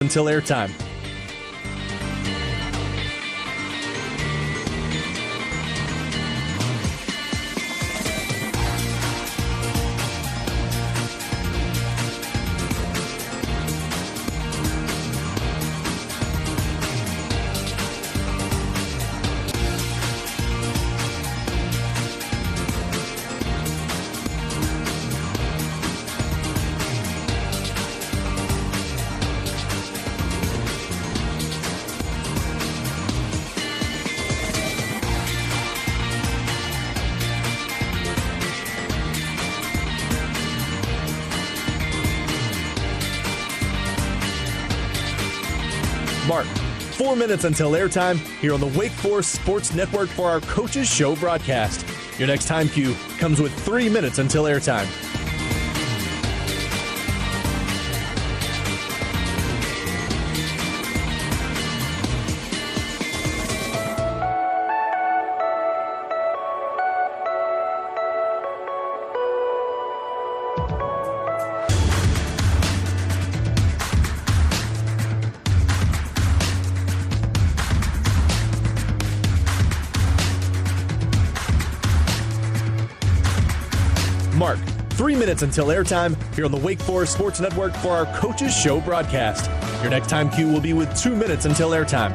until airtime. Mark, 4 minutes until airtime here on the Wake Forest Sports Network for our Coaches Show broadcast. Your next time cue comes with 3 minutes until airtime. Mark, 3 minutes until airtime here on the Wake Forest Sports Network for our Coaches Show broadcast. Your next time cue will be with 2 minutes until airtime.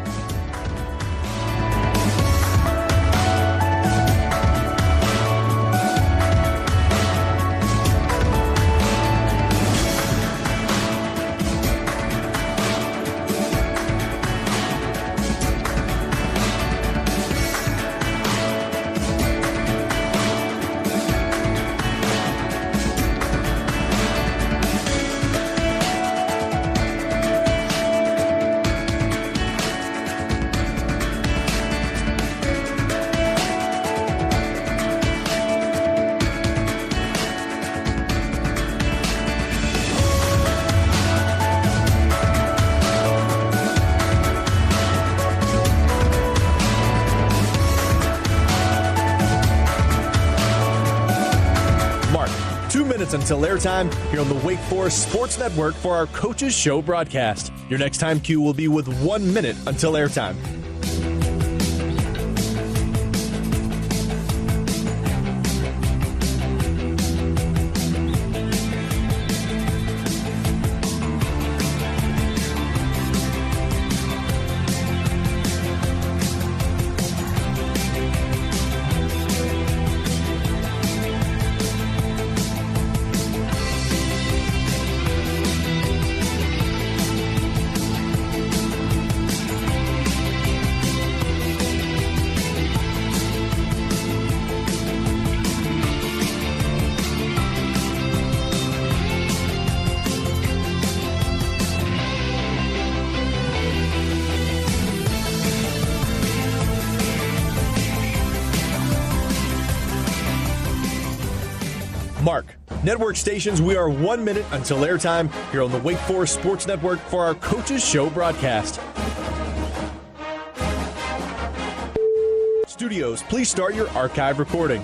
Until airtime here on the Wake Forest Sports Network for our Coaches Show broadcast. Your next time cue will be with 1 minute until airtime. Mark, network stations, we are 1 minute until airtime here on the Wake Forest Sports Network for our Coaches Show broadcast. Studios, please start your archive recording.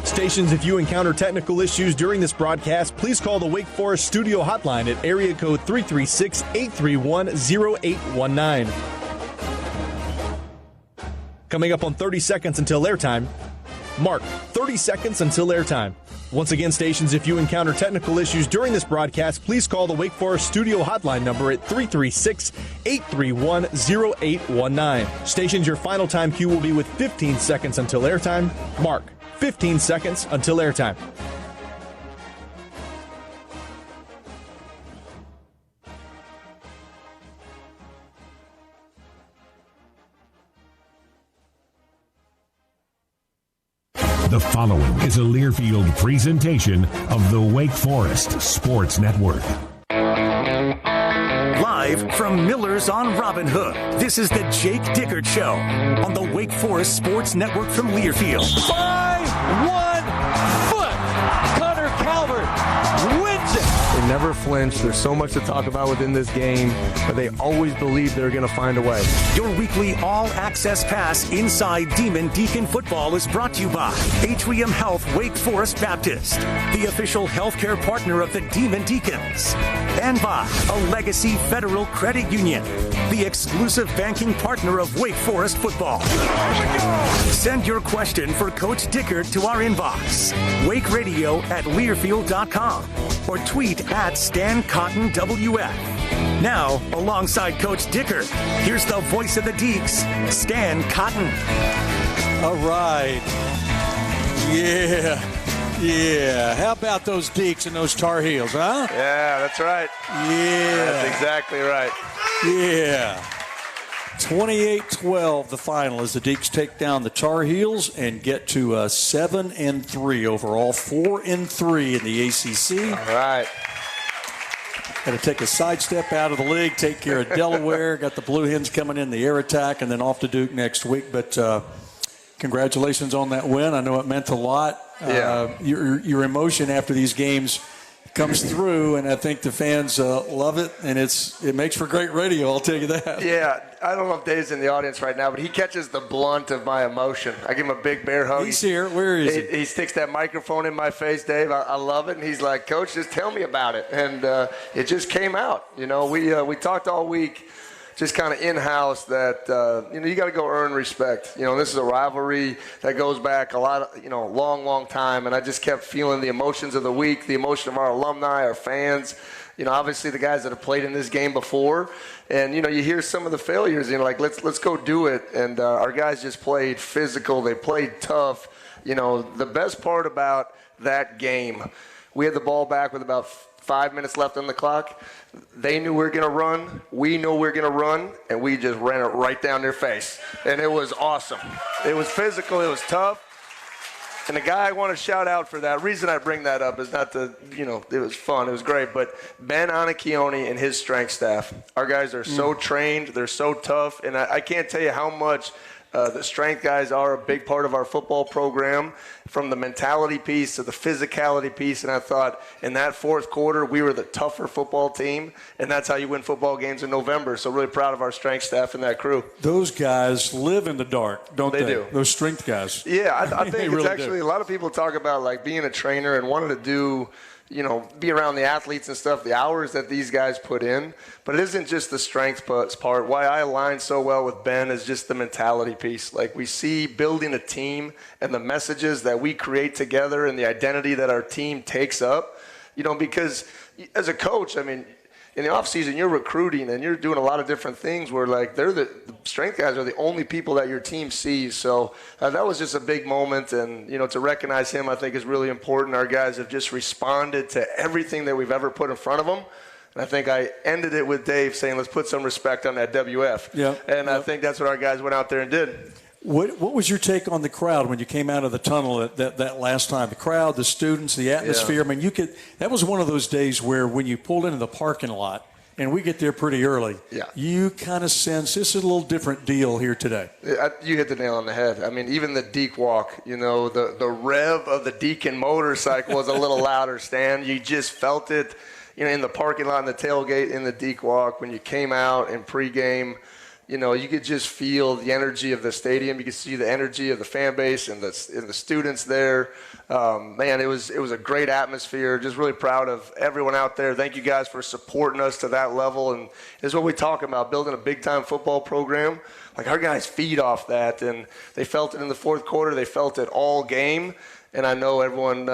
Stations, if you encounter technical issues during this broadcast, please call the Wake Forest studio hotline at area code 336-831-0819. Coming up on 30 seconds until airtime, Mark, 30 seconds until airtime. Once again, stations, if you encounter technical issues during this broadcast, please call the Wake Forest studio hotline number at 336-831-0819. Stations, your final time cue will be with 15 seconds until airtime. Mark, 15 seconds until airtime. The following is a Learfield presentation of the Wake Forest Sports Network. Live from Miller's on Robin Hood, this is the Jake Dickert Show on the Wake Forest Sports Network from Learfield. By 1 foot, Connor Calvert wins it. And never flinch. There's so much to talk about within this game, but they always believe they're going to find a way. Your weekly all-access pass inside Demon Deacon football is brought to you by Atrium Health Wake Forest Baptist, the official healthcare partner of the Demon Deacons, and by a Legacy Federal Credit Union, the exclusive banking partner of Wake Forest football. Send your question for Coach Dickert to our inbox, wakeradio@learfield.com, or tweet @StanCottonWF. Now, alongside Coach Dickert, here's the voice of the Deeks, Stan Cotton. All right. Yeah. How about those Deeks and those Tar Heels, huh? Yeah, that's right. Yeah. That's exactly right. Yeah. 28-12, the final, as the Deeks take down the Tar Heels and get to 7-3 overall, 4-3 in the ACC. All right. Got to take a sidestep out of the league, take care of Delaware. Got the Blue Hens coming in the air attack, and then off to Duke next week. But congratulations on that win. I know it meant a lot. Yeah. Your emotion after these games comes through, and I think the fans love it, and it makes for great radio, I'll tell you that. Yeah, I don't know if Dave's in the audience right now, but he catches the blunt of my emotion. I give him a big bear hug. He's here. Where is he? He sticks that microphone in my face, Dave. I love it, and he's like, Coach, just tell me about it. And it just came out. You know, we talked all week just kind of in-house that, you got to go earn respect. You know, this is a rivalry that goes back a lot, long time. And I just kept feeling the emotions of the week, the emotion of our alumni, our fans, obviously the guys that have played in this game before. And, you hear some of the failures, like, let's go do it. And our guys just played physical. They played tough. The best part about that game, we had the ball back with about 5 minutes left on the clock. They knew we were going to run. We knew we were going to run, and we just ran it right down their face. And it was awesome. It was physical. It was tough. And the guy I want to shout out for that, reason I bring that up is not to, it was fun. It was great. But Ben Anakioni and his strength staff, our guys are so trained. They're so tough. And I can't tell you how much the strength guys are a big part of our football program, from the mentality piece to the physicality piece. And I thought in that fourth quarter, we were the tougher football team, and that's how you win football games in November. So really proud of our strength staff and that crew. Those guys live in the dark, don't they? They do. Those strength guys. Yeah, I think it's really actually a lot of people talk about like being a trainer and wanting to do, be around the athletes and stuff, the hours that these guys put in. But it isn't just the strength part. Why I align so well with Ben is just the mentality piece. Like, we see building a team and the messages that we create together and the identity that our team takes up, because as a coach, in the offseason, you're recruiting and you're doing a lot of different things where, like, the strength guys are the only people that your team sees. So that was just a big moment. And, to recognize him, I think, is really important. Our guys have just responded to everything that we've ever put in front of them. And I think I ended it with Dave saying, let's put some respect on that WF. Yeah. And I think that's what our guys went out there and did. What was your take on the crowd when you came out of the tunnel that last time? The crowd, the students, the atmosphere. Yeah. That was one of those days where when you pulled into the parking lot, and we get there pretty early, you kind of sense this is a little different deal here today. You hit the nail on the head. Even the Deke walk, the rev of the Deacon motorcycle was a little louder, Stan. You just felt it, in the parking lot, in the tailgate, in the Deke walk. When you came out in pregame, you could just feel the energy of the stadium. You could see the energy of the fan base and the students there. Man, it was a great atmosphere. Just really proud of everyone out there. Thank you guys for supporting us to that level. And it's what we talk about, building a big-time football program. Like, our guys feed off that, and they felt it in the fourth quarter. They felt it all game. And I know everyone,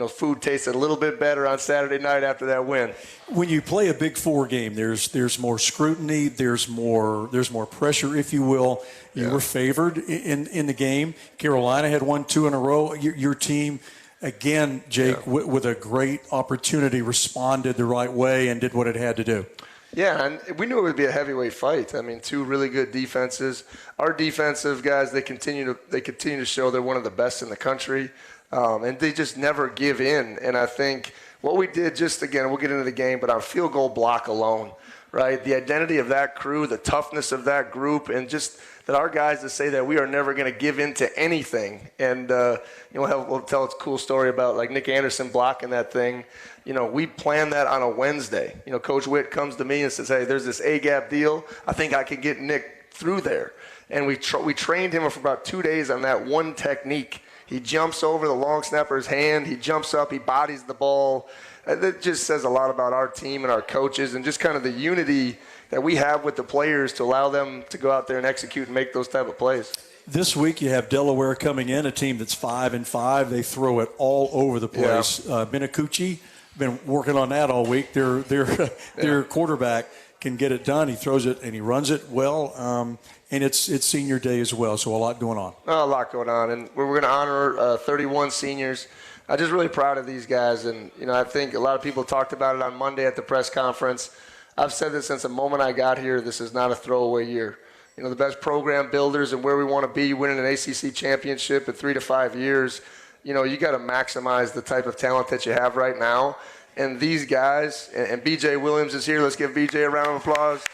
food tasted a little bit better on Saturday night after that win. When you play a Big Four game, there's more scrutiny, there's more pressure, if you will. You were favored in the game. Carolina had won 2 in a row. Your team, again, Jake, with a great opportunity, responded the right way and did what it had to do. Yeah, and we knew it would be a heavyweight fight. 2 really good defenses. Our defensive guys, they continue to show they're one of the best in the country. And they just never give in. And I think what we did, just again, we'll get into the game, but our field goal block alone, right? The identity of that crew, the toughness of that group, and just that our guys to say that we are never going to give in to anything. And we'll tell a cool story about like Nick Anderson blocking that thing. We planned that on a Wednesday. Coach Witt comes to me and says, hey, there's this A-gap deal. I think I can get Nick through there. And we trained him for about 2 days on that one technique. He jumps over the long snapper's hand. He jumps up. He bodies the ball. That just says a lot about our team and our coaches and just kind of the unity that we have with the players to allow them to go out there and execute and make those type of plays. This week you have Delaware coming in, a team that's 5-5. They throw it all over the place. Yeah. Benacucci, been working on that all week. Their quarterback can get it done. He throws it and he runs it well. And it's senior day as well, so a lot going on. A lot going on, and we're going to honor 31 seniors. I'm just really proud of these guys, and I think a lot of people talked about it on Monday at the press conference. I've said this since the moment I got here. This is not a throwaway year. The best program builders and where we want to be, winning an ACC championship in 3 to 5 years. You got to maximize the type of talent that you have right now. And these guys, and B.J. Williams is here. Let's give B.J. a round of applause.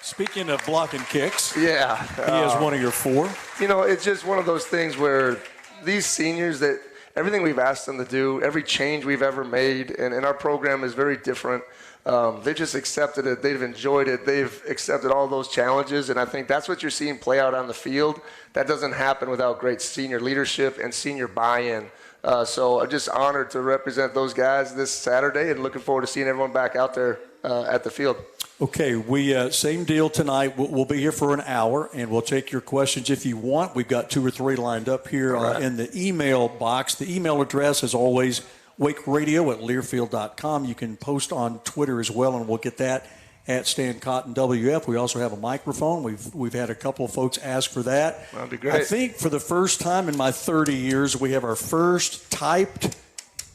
Speaking of blocking kicks, yeah, he has one of your 4. It's just one of those things where these seniors, that everything we've asked them to do, every change we've ever made, and our program is very different. They just accepted it. They've enjoyed it. They've accepted all those challenges, and I think that's what you're seeing play out on the field. That doesn't happen without great senior leadership and senior buy-in. So I'm just honored to represent those guys this Saturday and looking forward to seeing everyone back out there at the field. Okay, we same deal tonight. We'll be here for an hour, and we'll take your questions if you want. We've got 2 or 3 lined up here in the email box. The email address, as always, wakeradio@learfield.com. You can post on Twitter as well, and we'll get that at Stan Cotton WF. We also have a microphone. We've had a couple of folks ask for that. That'd be great. I think for the first time in my 30 years, we have our first typed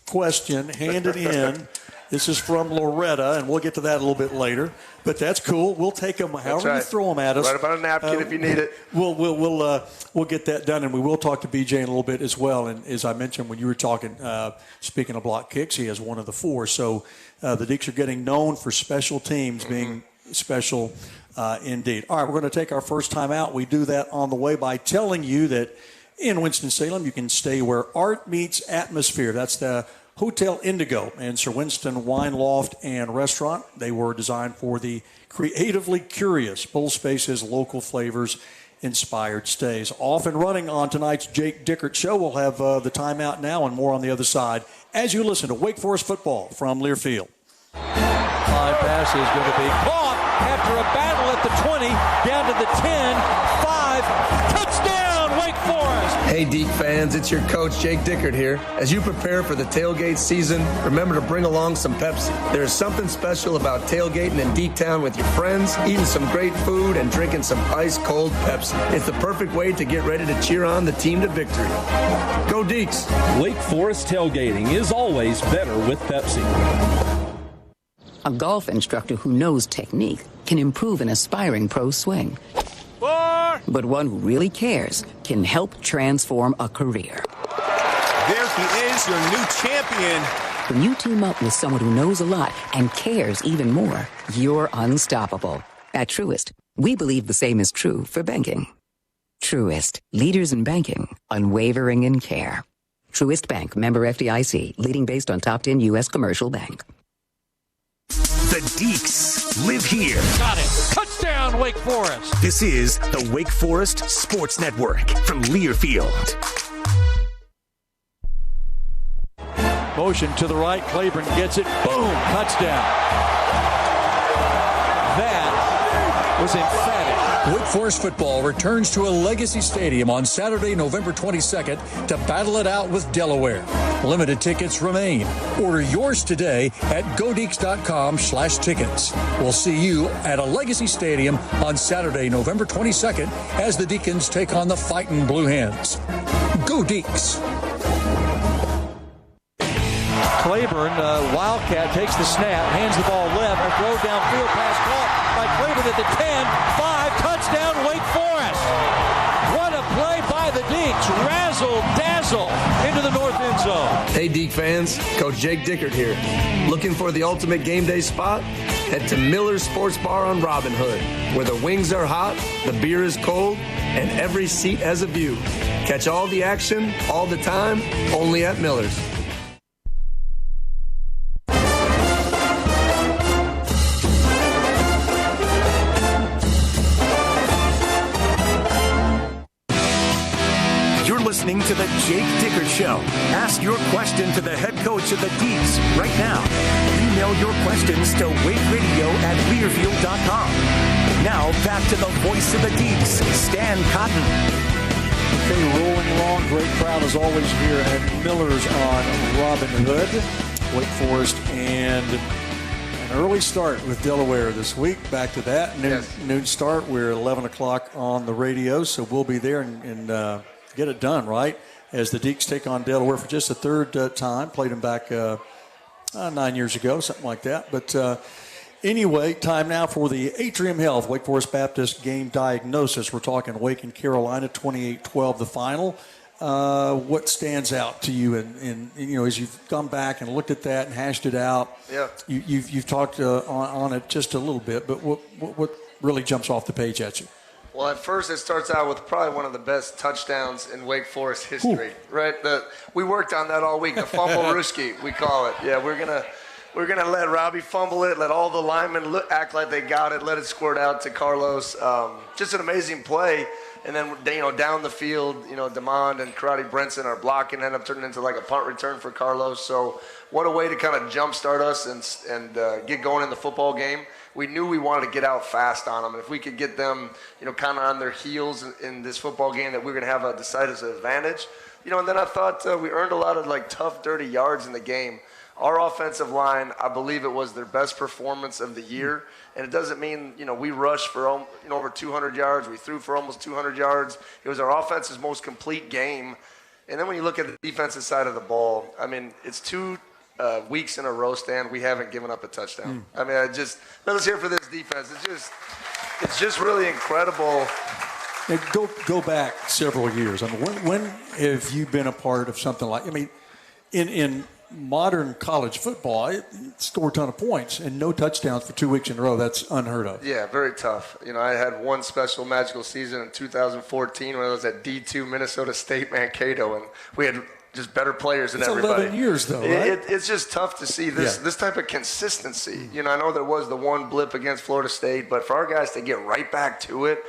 question handed in. This is from Loretta, and we'll get to that a little bit later. But that's cool. We'll take them however you throw them at us. Right about a napkin if you need it. We'll get that done, and we will talk to BJ in a little bit as well. And as I mentioned when you were talking, speaking of block kicks, he has one of the 4. So the Deeks are getting known for special teams being special indeed. All right, we're going to take our first time out. We do that on the way by telling you that in Winston-Salem you can stay where art meets atmosphere. That's the Hotel Indigo and Sir Winston Wine Loft and Restaurant. They were designed for the creatively curious. Full spaces, local flavors, inspired stays. Off and running on tonight's Jake Dickert Show. We'll have the timeout now and more on the other side as you listen to Wake Forest football from Learfield. Line pass is going to be caught after a battle at the 20, down to the 10, 5, touchdown Wake Forest! Hey Deke fans, it's your coach Jake Dickert here. As you prepare for the tailgate season, remember to bring along some Pepsi. There is something special about tailgating in Deketown with your friends, eating some great food, and drinking some ice-cold Pepsi. It's the perfect way to get ready to cheer on the team to victory. Go Deeks! Wake Forest tailgating is always better with Pepsi. A golf instructor who knows technique can improve an aspiring pro's swing. But one who really cares can help transform a career. There he is, your new champion. When you team up with someone who knows a lot and cares even more, you're unstoppable. At Truist, we believe the same is true for banking. Truist, leaders in banking, unwavering in care. Truist Bank, member FDIC, leading based on top 10 U.S. commercial bank. The Deeks live here. Got it. Touchdown, Wake Forest. This is the Wake Forest Sports Network from Learfield. Motion to the right. Claiborne gets it. Boom. Touchdown. That was emphatic. Wake Forest football returns to a legacy stadium on Saturday, November 22nd to battle it out with Delaware. Limited tickets remain. Order yours today at godeeks.com/tickets. We'll see you at a legacy stadium on Saturday, November 22nd as the Deacons take on the Fightin' Blue Hens. Go Deeks! Claiborne, Wildcat, takes the snap, hands the ball left, a throw downfield pass caught by Claiborne at the 10, 5, touchdown Wake Forest. What a play by the Deeks. Razzle dazzle into the north end zone. Hey Deke fans, Coach Jake Dickert here. Looking for the ultimate game day spot? head to Miller's Sports Bar on Robin Hood, where the wings are hot, the beer is cold, and every seat has a view. Catch all the action, all the time, only at Miller's. Listening to the Jake Dickert Show. Ask your question to the head coach of the Deeks right now. Email your questions to wakeradio@learfield.com. Now back to the voice of the Deeks, Stan Cotton. Okay, rolling along. Great crowd as always here at Miller's on Robin Hood. Wake Forest and an early start with Delaware this week. Back to that. Noon start. We're 11 o'clock on the radio, so we'll be there and get it done, right? As the Deeks take on Delaware for just the third time. Played them back 9 years ago, something like that. But anyway, time now for the Atrium Health Wake Forest Baptist game diagnosis. We're talking Wake and Carolina, 28-12 the final. What stands out to you in as you've gone back and looked at that and hashed it out? Yeah. You've talked on it just a little bit, but what really jumps off the page at you? Well, at first it starts out with probably one of the best touchdowns in Wake Forest history, right? We worked on that all week. The fumble Ruski, we call it. Yeah, we're gonna let Robbie fumble it, let all the linemen act like they got it, let it squirt out to Carlos. Just an amazing play. And then down the field, Demond and Karate Brinson are blocking, end up turning into like a punt return for Carlos. So what a way to kind of jumpstart us and get going in the football game. We knew we wanted to get out fast on them. And if we could get them, kind of on their heels in this football game, that we were going to have a decisive advantage. And then I thought we earned a lot of tough, dirty yards in the game. Our offensive line, I believe it was their best performance of the year. And it doesn't mean, we rushed for over 200 yards. We threw for almost 200 yards. It was our offense's most complete game. And then when you look at the defensive side of the ball, I mean, it's 2 weeks in a row, Stan, we haven't given up a touchdown. I mean, let's hear for this defense. It's just really incredible. And go back several years. I mean, when have you been a part of something like? I mean, in modern college football, it scored a ton of points and no touchdowns for 2 weeks in a row. That's unheard of. Yeah, very tough. I had one special magical season in 2014 when I was at D2 Minnesota State Mankato, and we had just better players than everybody. 11 years, though, right? It's just tough to see this type of consistency. I know there was the one blip against Florida State, but for our guys to get right back to it,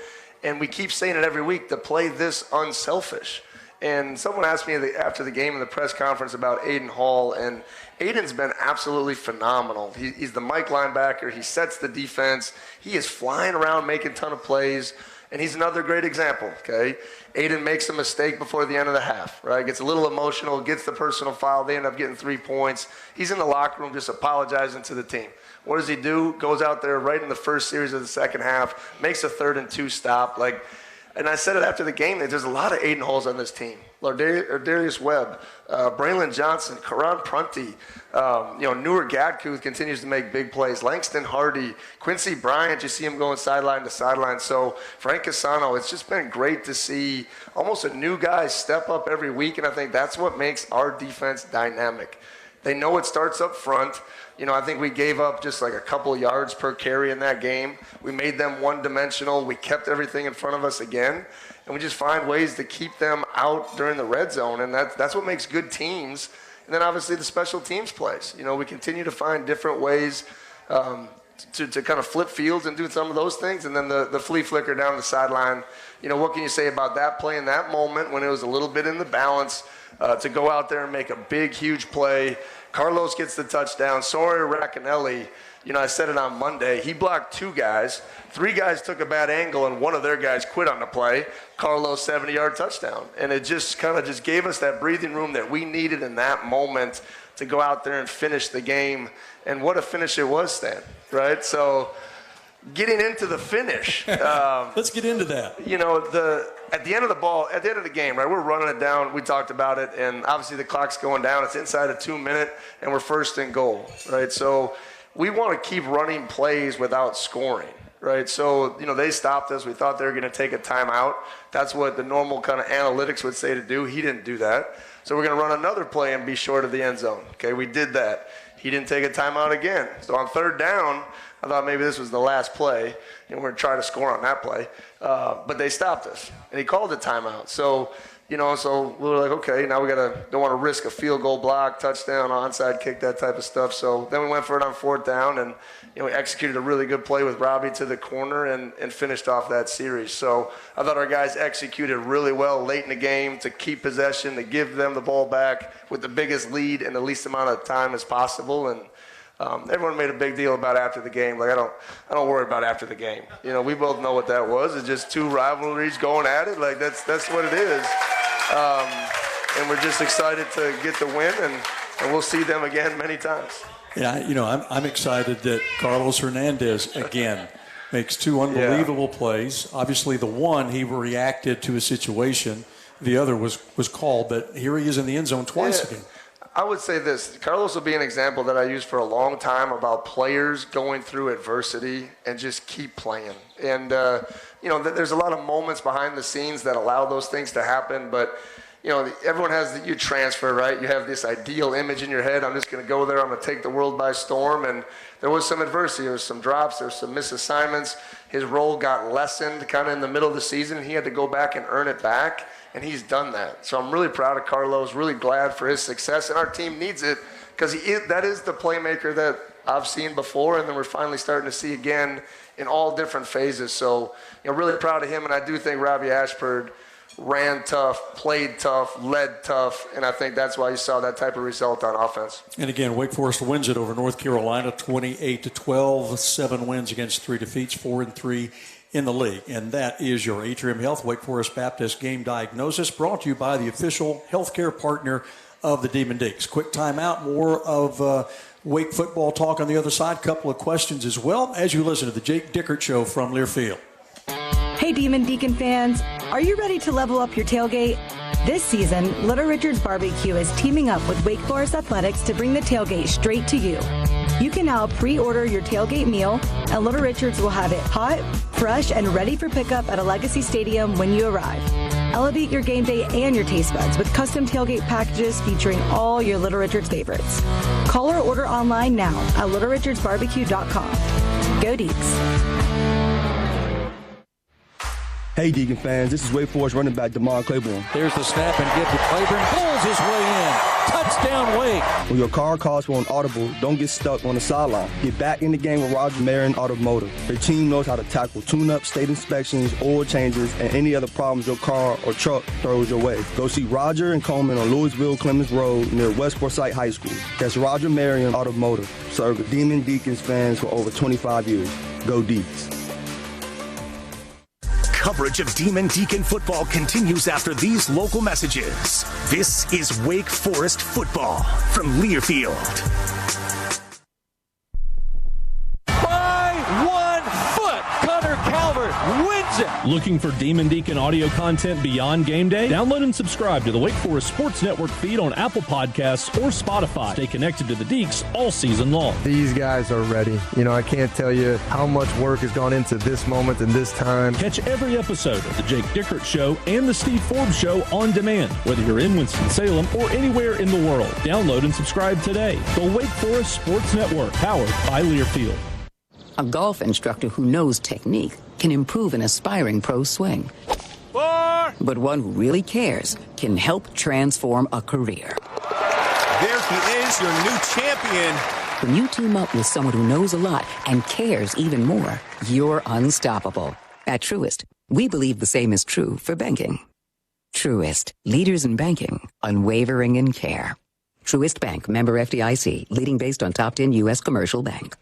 and we keep saying it every week, to play this unselfish. And someone asked me after the game in the press conference about Aiden Hall, and Aiden's been absolutely phenomenal. He's the Mike linebacker. He sets the defense. He is flying around making a ton of plays, and he's another great example, okay? Aiden makes a mistake before the end of the half, right? Gets a little emotional, gets the personal foul. They end up getting 3 points. He's in the locker room just apologizing to the team. What does he do? Goes out there right in the first series of the second half, makes a 3rd and 2 stop, and I said it after the game, that there's a lot of Aiden Halls on this team. Darius Webb, Braylon Johnson, Karan Prunty, Newer Gadkuth continues to make big plays. Langston Hardy, Quincy Bryant, you see him going sideline to sideline. So Frank Casano, it's just been great to see almost a new guy step up every week, and I think that's what makes our defense dynamic. They know it starts up front. I think we gave up just a couple of yards per carry in that game. We made them one-dimensional. We kept everything in front of us again. And we just find ways to keep them out during the red zone. And that's what makes good teams. And then obviously the special teams plays. We continue to find different ways to kind of flip fields and do some of those things. And then the flea flicker down the sideline. What can you say about that play in that moment when it was a little bit in the balance to go out there and make a big, huge play? Carlos gets the touchdown. Sawyer Racanelli, I said it on Monday. He blocked 2 guys. 3 guys took a bad angle, and one of their guys quit on the play. Carlos, 70-yard touchdown. And it just kind of just gave us that breathing room that we needed in that moment to go out there and finish the game. And what a finish it was, Stan, right? So getting into the finish. Let's get into that. At the end of the game, right, we're running it down. We talked about it, and obviously the clock's going down. It's inside a 2-minute, and we're 1st and goal, right? So we want to keep running plays without scoring, right? So, they stopped us. We thought they were going to take a timeout. That's what the normal kind of analytics would say to do. He didn't do that. So we're going to run another play and be short of the end zone. Okay, we did that. he didn't take a timeout again. So on third down, I thought maybe this was the last play, and we're going to try to score on that play. But they stopped us, and he called a timeout. So, so we were like, okay, now we don't want to risk a field goal block, touchdown, onside kick, that type of stuff. So then we went for it on fourth down, and we executed a really good play with Robbie to the corner and finished off that series. So I thought our guys executed really well late in the game to keep possession, to give them the ball back with the biggest lead in the least amount of time as possible. And everyone made a big deal about after the game. Like, I don't worry about after the game. We both know what that was. It's just two rivalries going at it. Like, that's what it is. And we're just excited to get the win, and we'll see them again many times. Yeah, I'm excited that Carlos Hernandez, again, makes two unbelievable plays. Obviously, the one, he reacted to a situation. The other was called, but here he is in the end zone twice again. I would say this. Carlos will be an example that I used for a long time about players going through adversity and just keep playing. And, there's a lot of moments behind the scenes that allow those things to happen, but everyone has you transfer, right? You have this ideal image in your head. I'm just going to go there. I'm going to take the world by storm. And there was some adversity. There was some drops. There was some misassignments. His role got lessened kind of in the middle of the season. He had to go back and earn it back, and he's done that. So I'm really proud of Carlos, really glad for his success, and our team needs it because that is the playmaker that I've seen before, and then we're finally starting to see again in all different phases. So, really proud of him, and I do think Robbie Ashford ran tough, played tough, led tough, and I think that's why you saw that type of result on offense. And again, Wake Forest wins it over North Carolina 28-12, 7 wins against 3 defeats, 4-3 in the league. And that is your Atrium Health Wake Forest Baptist game diagnosis, brought to you by the official healthcare partner of the Demon Deacons. Quick timeout, more of Wake football talk on the other side. Couple of questions as well as you listen to the Jake Dickert Show from Learfield. Hey, Demon Deacon fans, are you ready to level up your tailgate? This season, Little Richard's Barbecue is teaming up with Wake Forest Athletics to bring the tailgate straight to you. You can now pre-order your tailgate meal, and Little Richard's will have it hot, fresh, and ready for pickup at a Legacy Stadium when you arrive. Elevate your game day and your taste buds with custom tailgate packages featuring all your Little Richard's favorites. Call or order online now at littlerichardsbarbecue.com. Go Deeks! Hey, Deacon fans, this is Wake Forest running back DeMar Claiborne. There's the snap and give to Claiborne. Pulls his way in. Touchdown, Wake. When your car calls for an audible, don't get stuck on the sideline. Get back in the game with Roger Marion Automotive. Their team knows how to tackle tune-ups, state inspections, oil changes, and any other problems your car or truck throws your way. Go see Roger and Coleman on Louisville Clemens Road near West Forsyth High School. That's Roger Marion Automotive. Serve the Demon Deacons fans for over 25 years. Go Deeks. Coverage of Demon Deacon football continues after these local messages. This is Wake Forest football from Learfield. By 1 foot, Connor Calvert wins it. Looking for Demon Deacon audio content beyond game day? Download and subscribe to the Wake Forest Sports Network feed on Apple Podcasts or Spotify. Stay connected to the Deeks all season long. These guys are ready. I can't tell you how much work has gone into this moment and this time. Catch every episode of the Jake Dickert Show and the Steve Forbes Show on demand, whether you're in Winston-Salem or anywhere in the world. Download and subscribe today. The Wake Forest Sports Network, powered by Learfield. A golf instructor who knows technique can improve an aspiring pro swing. But one who really cares can help transform a career. There he is, your new champion. When you team up with someone who knows a lot and cares even more, you're unstoppable. At Truist, we believe the same is true for banking. Truist, leaders in banking, unwavering in care. Truist Bank, member FDIC, leading based on top 10 U.S. commercial bank.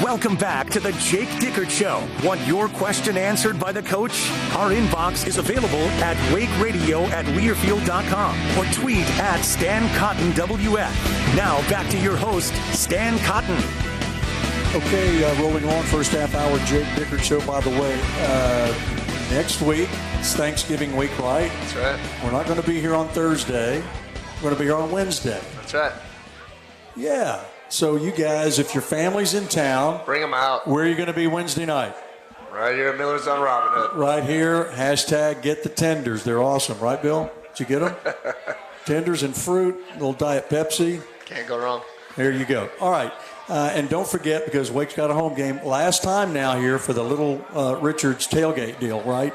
Welcome back to the Jake Dickert Show. Want your question answered by the coach? Our inbox is available at wakeradio@learfield.com or tweet at StanCottonWF. Now back to your host, Stan Cotton. Okay, rolling on first half hour Jake Dickert Show. By the way, next week it's Thanksgiving week, right? That's right. We're not going to be here on Thursday. We're going to be here on Wednesday. That's right. Yeah. So you guys, if your family's in town, bring them out. Where are you going to be Wednesday night? Right here at Miller's on Robin Hood. Right here, hashtag get the tenders. They're awesome, right, Bill? Did you get them? Tenders and fruit, little Diet Pepsi. Can't go wrong. There you go. All right. And don't forget, because Wake's got a home game, last time now here for the Little Richard's tailgate deal, right?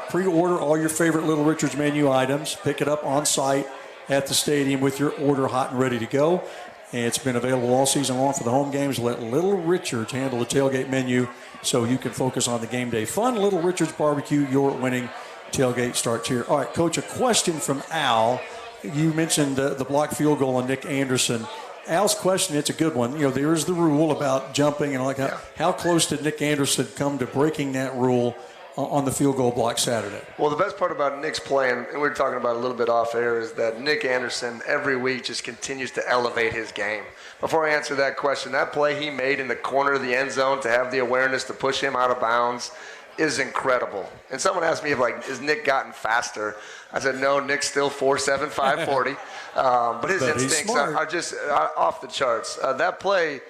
Pre-order all your favorite Little Richard's menu items. Pick it up on site at the stadium with your order hot and ready to go. And it's been available all season long for the home games. Let Little Richard's handle the tailgate menu so you can focus on the game day fun. Little Richard's Barbecue, your winning tailgate starts here. All right, Coach, a question from Al. You mentioned the blocked field goal on Nick Anderson. Al's question, it's a good one. You know, there's the rule about jumping and how close did Nick Anderson come to breaking that rule on the field goal block Saturday? Well, the best part about Nick's play, and we were talking about it a little bit off air, is that Nick Anderson every week just continues to elevate his game. Before I answer that question, that play he made in the corner of the end zone to have the awareness to push him out of bounds is incredible. And someone asked me, is Nick gotten faster? I said, no, Nick's still 4.7, 5.40. But his instincts are just off the charts. That play,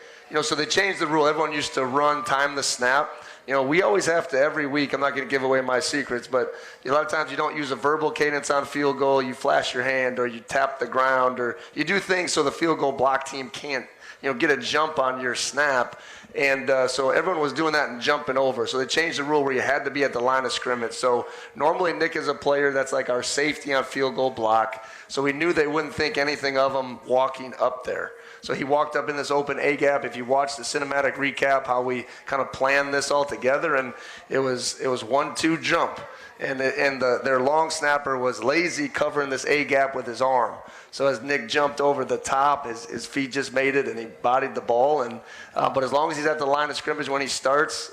so they changed the rule. Everyone used to run, time the snap. We always have to every week. I'm not going to give away my secrets, but a lot of times you don't use a verbal cadence on field goal. You flash your hand or you tap the ground or you do things so the field goal block team can't, get a jump on your snap. And so everyone was doing that and jumping over. So they changed the rule where you had to be at the line of scrimmage. So normally Nick is a player that's like our safety on field goal block. So we knew they wouldn't think anything of him walking up there. So he walked up in this open A-gap. If you watch the cinematic recap, how we kind of planned this all together, and it was 1-2 jump. And their long snapper was lazy covering this A-gap with his arm. So as Nick jumped over the top, his feet just made it, and he bodied the ball. But as long as he's at the line of scrimmage when he starts,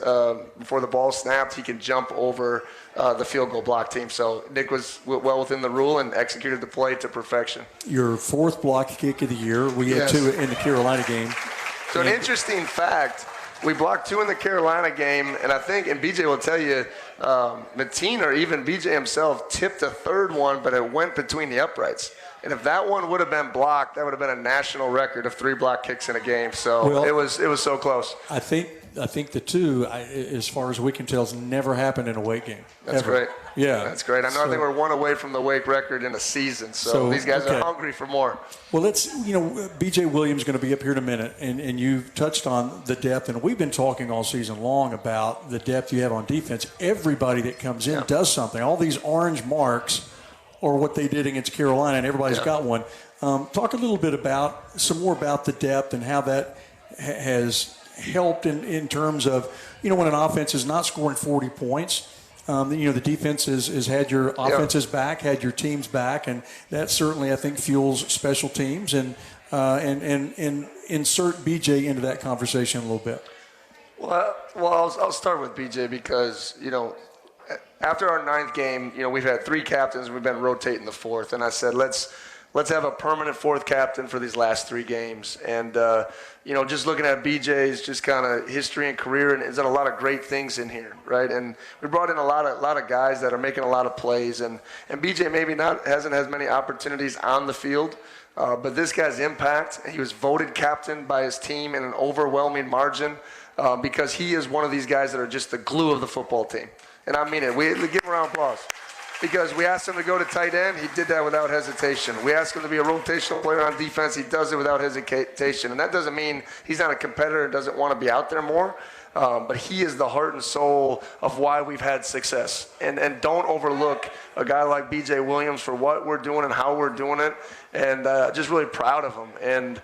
before the ball snapped, he can jump over the field goal block team. So Nick was well within the rule and executed the play to perfection. Your fourth block kick of the year. We had two in the Carolina game. So an interesting fact, we blocked two in the Carolina game, and I think, and BJ will tell you, Mateen or even BJ himself tipped a third one, but it went between the uprights. And if that one would have been blocked, that would have been a national record of 3 block kicks in a game. So it was so close. I think the two, as far as we can tell, has never happened in a Wake game. That's ever. great. Yeah. That's great. I think we're one away from the Wake record in a season. So these guys are hungry for more. Well, BJ Williams is going to be up here in a minute, and you touched on the depth, and we've been talking all season long about the depth you have on defense. Everybody that comes in does something. All these orange marks or what they did against Carolina, and everybody's got one. Talk a little bit some more about the depth and how that has helped in terms of, when an offense is not scoring 40 points, the defense has had your offenses back, had your teams back, and that certainly, I think, fuels special teams and insert BJ into that conversation a little bit. Well, I'll start with BJ because, after our 9th game, we've had 3 captains. We've been rotating the 4th, and I said, let's have a permanent 4th captain for these last 3 games. And just looking at BJ's just kind of history and career, and he's done a lot of great things in here, right? And we brought in a lot of guys that are making a lot of plays, and BJ maybe hasn't as many opportunities on the field, but this guy's impact. He was voted captain by his team in an overwhelming margin because he is one of these guys that are just the glue of the football team. And I mean it. We give him a round of applause. Because we asked him to go to tight end, he did that without hesitation. We asked him to be a rotational player on defense, he does it without hesitation. And that doesn't mean he's not a competitor and doesn't want to be out there more. But he is the heart and soul of why we've had success. And don't overlook a guy like B.J. Williams for what we're doing and how we're doing it. And just really proud of him. And,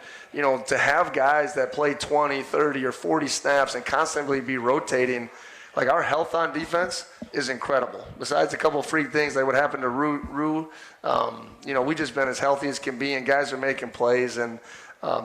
to have guys that play 20, 30, or 40 snaps and constantly be rotating, like our health on defense is incredible. Besides a couple of freak things that would happen to Rue, we just been as healthy as can be, and guys are making plays, and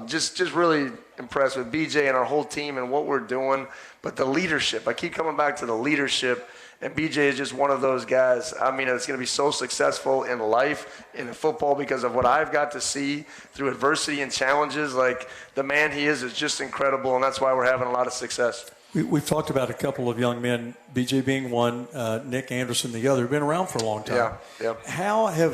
just really impressed with BJ and our whole team and what we're doing. But the leadership, I keep coming back to the leadership, and BJ is just one of those guys. I mean, it's going to be so successful in life, in football, because of what I've got to see through adversity and challenges. Like, the man he is just incredible, and that's why we're having a lot of success. We've talked about a couple of young men, BJ being one, Nick Anderson the other, been around for a long time. Yeah. How have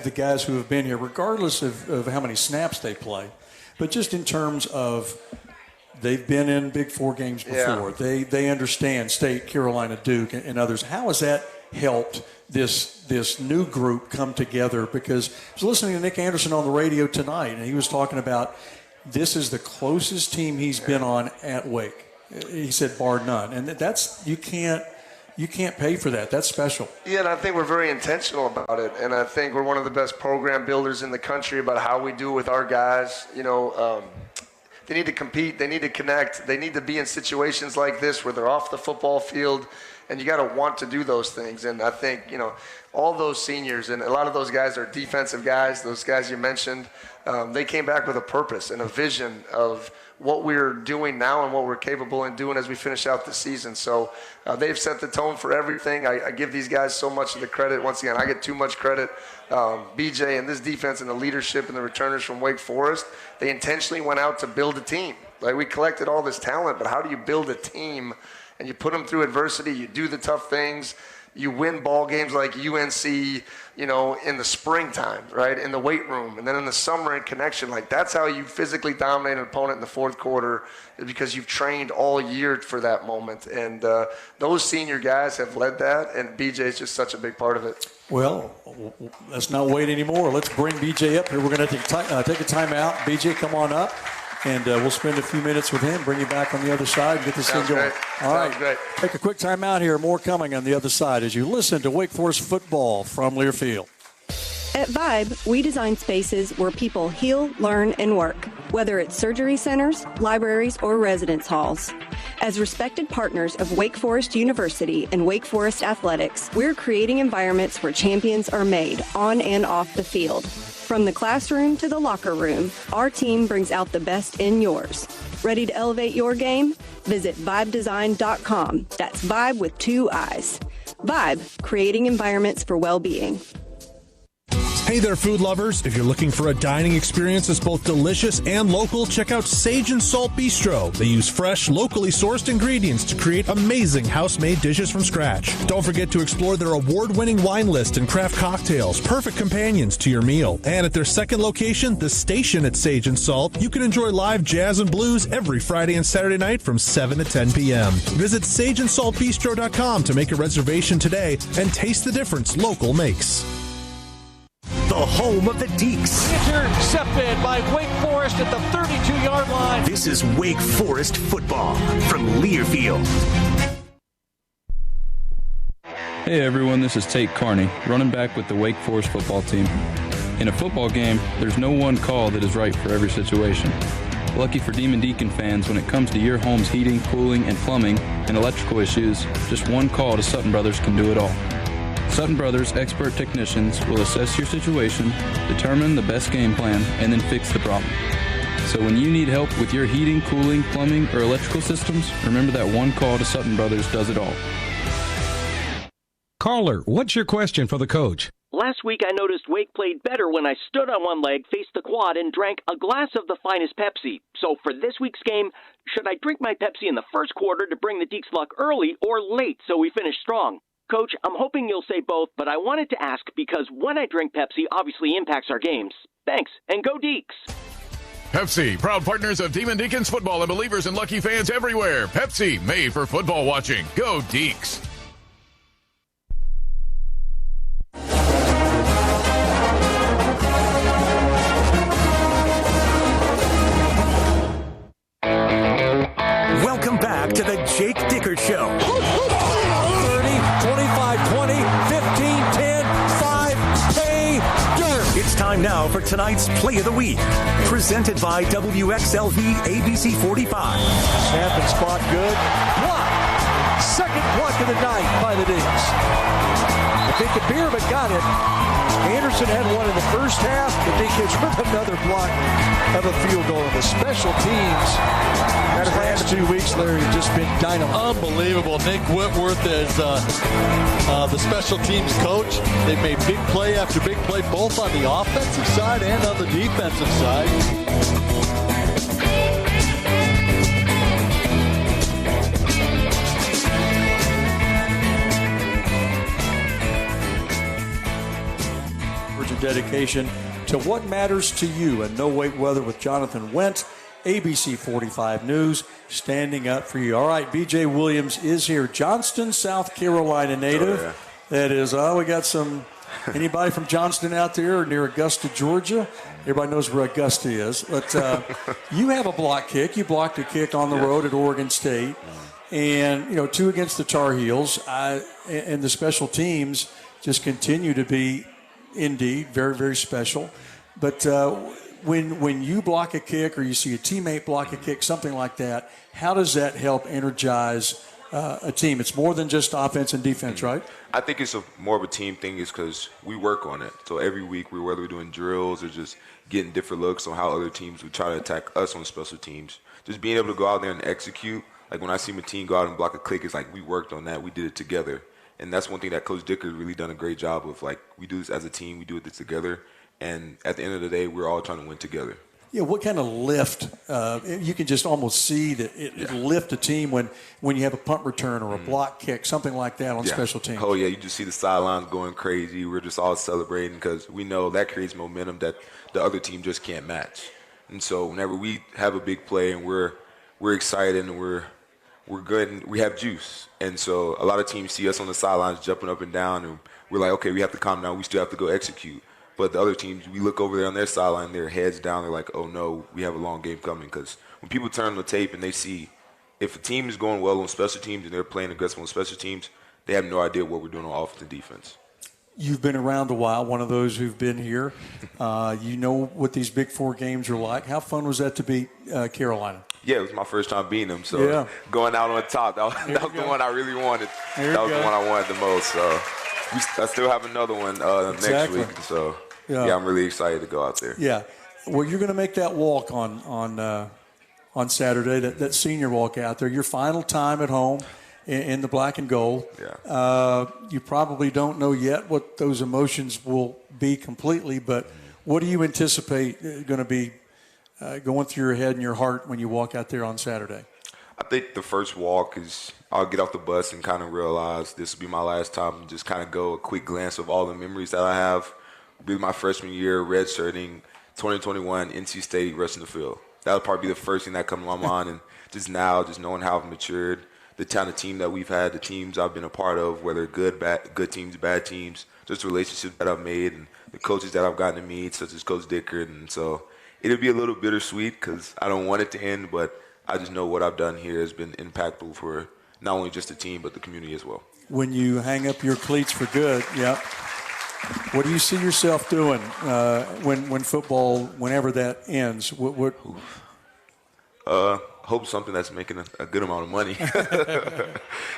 the guys who have been here, regardless of how many snaps they play, But just in terms of they've been in Big Four games before. Yeah. They understand State, Carolina, Duke, and others. How has that helped this new group come together? Because I was listening to Nick Anderson on the radio tonight, and he was talking about this is the closest team he's been on at Wake. He said bar none. And that's you can't pay for that. That's special. Yeah, and I think we're very intentional about it. And I think we're one of the best program builders in the country about how we do with our guys. They need to compete. They need to connect. They need to be in situations like this where they're off the football field, and you got to want to do those things. And I think, all those seniors, and a lot of those guys are defensive guys, those guys you mentioned, they came back with a purpose and a vision of what we're doing now and what we're capable in doing as we finish out the season. So they've set the tone for everything. I give these guys so much of the credit. Once again, I get too much credit. BJ and this defense and the leadership and the returners from Wake Forest, they intentionally went out to build a team. Like, we collected all this talent, but how do you build a team? And you put them through adversity, you do the tough things, you win ball games like UNC, in the springtime, right, in the weight room, and then in the summer in connection. Like, that's how you physically dominate an opponent in the fourth quarter, because you've trained all year for that moment. And those senior guys have led that, and BJ is just such a big part of it. Well, let's not wait anymore. Let's bring BJ up here. We're going to take a timeout. BJ, come on up. And we'll spend a few minutes with him, bring you back on the other side, and get this thing going. All right, great. Take a quick time out here. More coming on the other side as you listen to Wake Forest football from Learfield. At Vibe, we design spaces where people heal, learn, and work, whether it's surgery centers, libraries, or residence halls. As respected partners of Wake Forest University and Wake Forest Athletics, we're creating environments where champions are made on and off the field. From the classroom to the locker room, our team brings out the best in yours. Ready to elevate your game? Visit vibedesign.com. That's Vibe with 2 I's. Vibe, creating environments for well-being. Hey there, food lovers. If you're looking for a dining experience that's both delicious and local, check out Sage and Salt Bistro. They use fresh, locally sourced ingredients to create amazing house-made dishes from scratch. Don't forget to explore their award-winning wine list and craft cocktails, perfect companions to your meal. And at their second location, The Station at Sage and Salt, you can enjoy live jazz and blues every Friday and Saturday night from 7 to 10 p.m. Visit sageandsaltbistro.com to make a reservation today and taste the difference local makes. The home of the Deeks. Intercepted by Wake Forest at the 32-yard line. This is Wake Forest football from Learfield. Hey everyone, this is Tate Carney, running back with the Wake Forest football team. In a football game, there's no one call that is right for every situation. Lucky for Demon Deacon fans, when it comes to your home's heating, cooling, and plumbing and electrical issues, just one call to Sutton Brothers can do it all. Sutton Brothers expert technicians will assess your situation, determine the best game plan, and then fix the problem. So when you need help with your heating, cooling, plumbing, or electrical systems, remember that one call to Sutton Brothers does it all. Caller, what's your question for the coach? Last week I noticed Wake played better when I stood on one leg, faced the quad, and drank a glass of the finest Pepsi. So for this week's game, should I drink my Pepsi in the first quarter to bring the Deeks luck early or late so we finish strong? Coach, I'm hoping you'll say both, but I wanted to ask because when I drink Pepsi obviously impacts our games. Thanks, and go Deeks! Pepsi, proud partners of Demon Deacons football and believers in Lucky fans everywhere. Pepsi, made for football watching. Go Deeks! Welcome back to the Jake Dickert Show. 25-20, 15-10, 5, pay dirt. It's time now for tonight's Play of the Week, presented by WXLV ABC 45. Snap and spot good. Block. Second block of the night by the Deeks. I think the Beer, but got it. Anderson had one in the first half. The Deacons with another block of a field goal. The special teams the last 2 weeks, Larry, have just been dynamite. Unbelievable. Nick Whitworth is the special teams coach. They've made big play after big play, both on the offensive side and on the defensive side. Dedication to to what matters to you and No Wait Weather with Jonathan Wentz, ABC 45 News, standing up for you. All right, B.J. Williams is here. Johnston, South Carolina native. Oh, yeah. That is, we got some, anybody from Johnston out there or near Augusta, Georgia? Everybody knows where Augusta is. But you have a block kick. You blocked a kick on the road at Oregon State. And, 2 against the Tar Heels. And the special teams just continue to be, indeed, very, very special. But when you block a kick or you see a teammate block a kick, something like that, how does that help energize a team? It's more than just offense and defense, right? I think it's more of a team thing is because we work on it. So every week, whether we're doing drills or just getting different looks on how other teams would try to attack us on special teams, just being able to go out there and execute. Like when I see my team go out and block a kick, it's like we worked on that. We did it together. And that's one thing that Coach Dickert really done a great job with. Like, we do this as a team. We do it together. And at the end of the day, we're all trying to win together. Yeah, what kind of lift? You can just almost see that it lift a team when you have a punt return or a block kick, something like that on special teams. Oh, yeah, you just see the sidelines going crazy. We're just all celebrating because we know that creates momentum that the other team just can't match. And so whenever we have a big play and we're excited and we're good and we have juice. And so a lot of teams see us on the sidelines jumping up and down, and we're like, okay, we have to calm down. We still have to go execute. But the other teams, we look over there on their sideline, their heads down. They're like, oh, no, we have a long game coming. Because when people turn on the tape and they see if a team is going well on special teams and they're playing aggressive on special teams, they have no idea what we're doing on offense and defense. You've been around a while, one of those who've been here. You know what these Big Four games are like. How fun was that to beat Carolina? Yeah, it was my first time beating them. So going out on top, that was the one I really wanted. That was the one I wanted the most. So I still have another one next week. So, I'm really excited to go out there. Yeah. Well, you're going to make that walk on Saturday, that senior walk out there. Your final time at home in the black and gold. Yeah. You probably don't know yet what those emotions will be completely, but what do you anticipate going to be going through your head and your heart when you walk out there on Saturday? I think the first walk is I'll get off the bus and kind of realize this will be my last time and just kind of go a quick glance of all the memories that I have. It'll be my freshman year, redshirting, 2021, NC State, rushing the field. That'll probably be the first thing that comes to my mind. And just knowing how I've matured, the kind of team that we've had, the teams I've been a part of, whether good teams, bad teams, just the relationships that I've made and the coaches that I've gotten to meet, such as Coach Dickert. And so it'll be a little bittersweet because I don't want it to end, but I just know what I've done here has been impactful for not only just the team but the community as well. When you hang up your cleats for good, what do you see yourself doing when football, whenever that ends? What? Hope something that's making a good amount of money.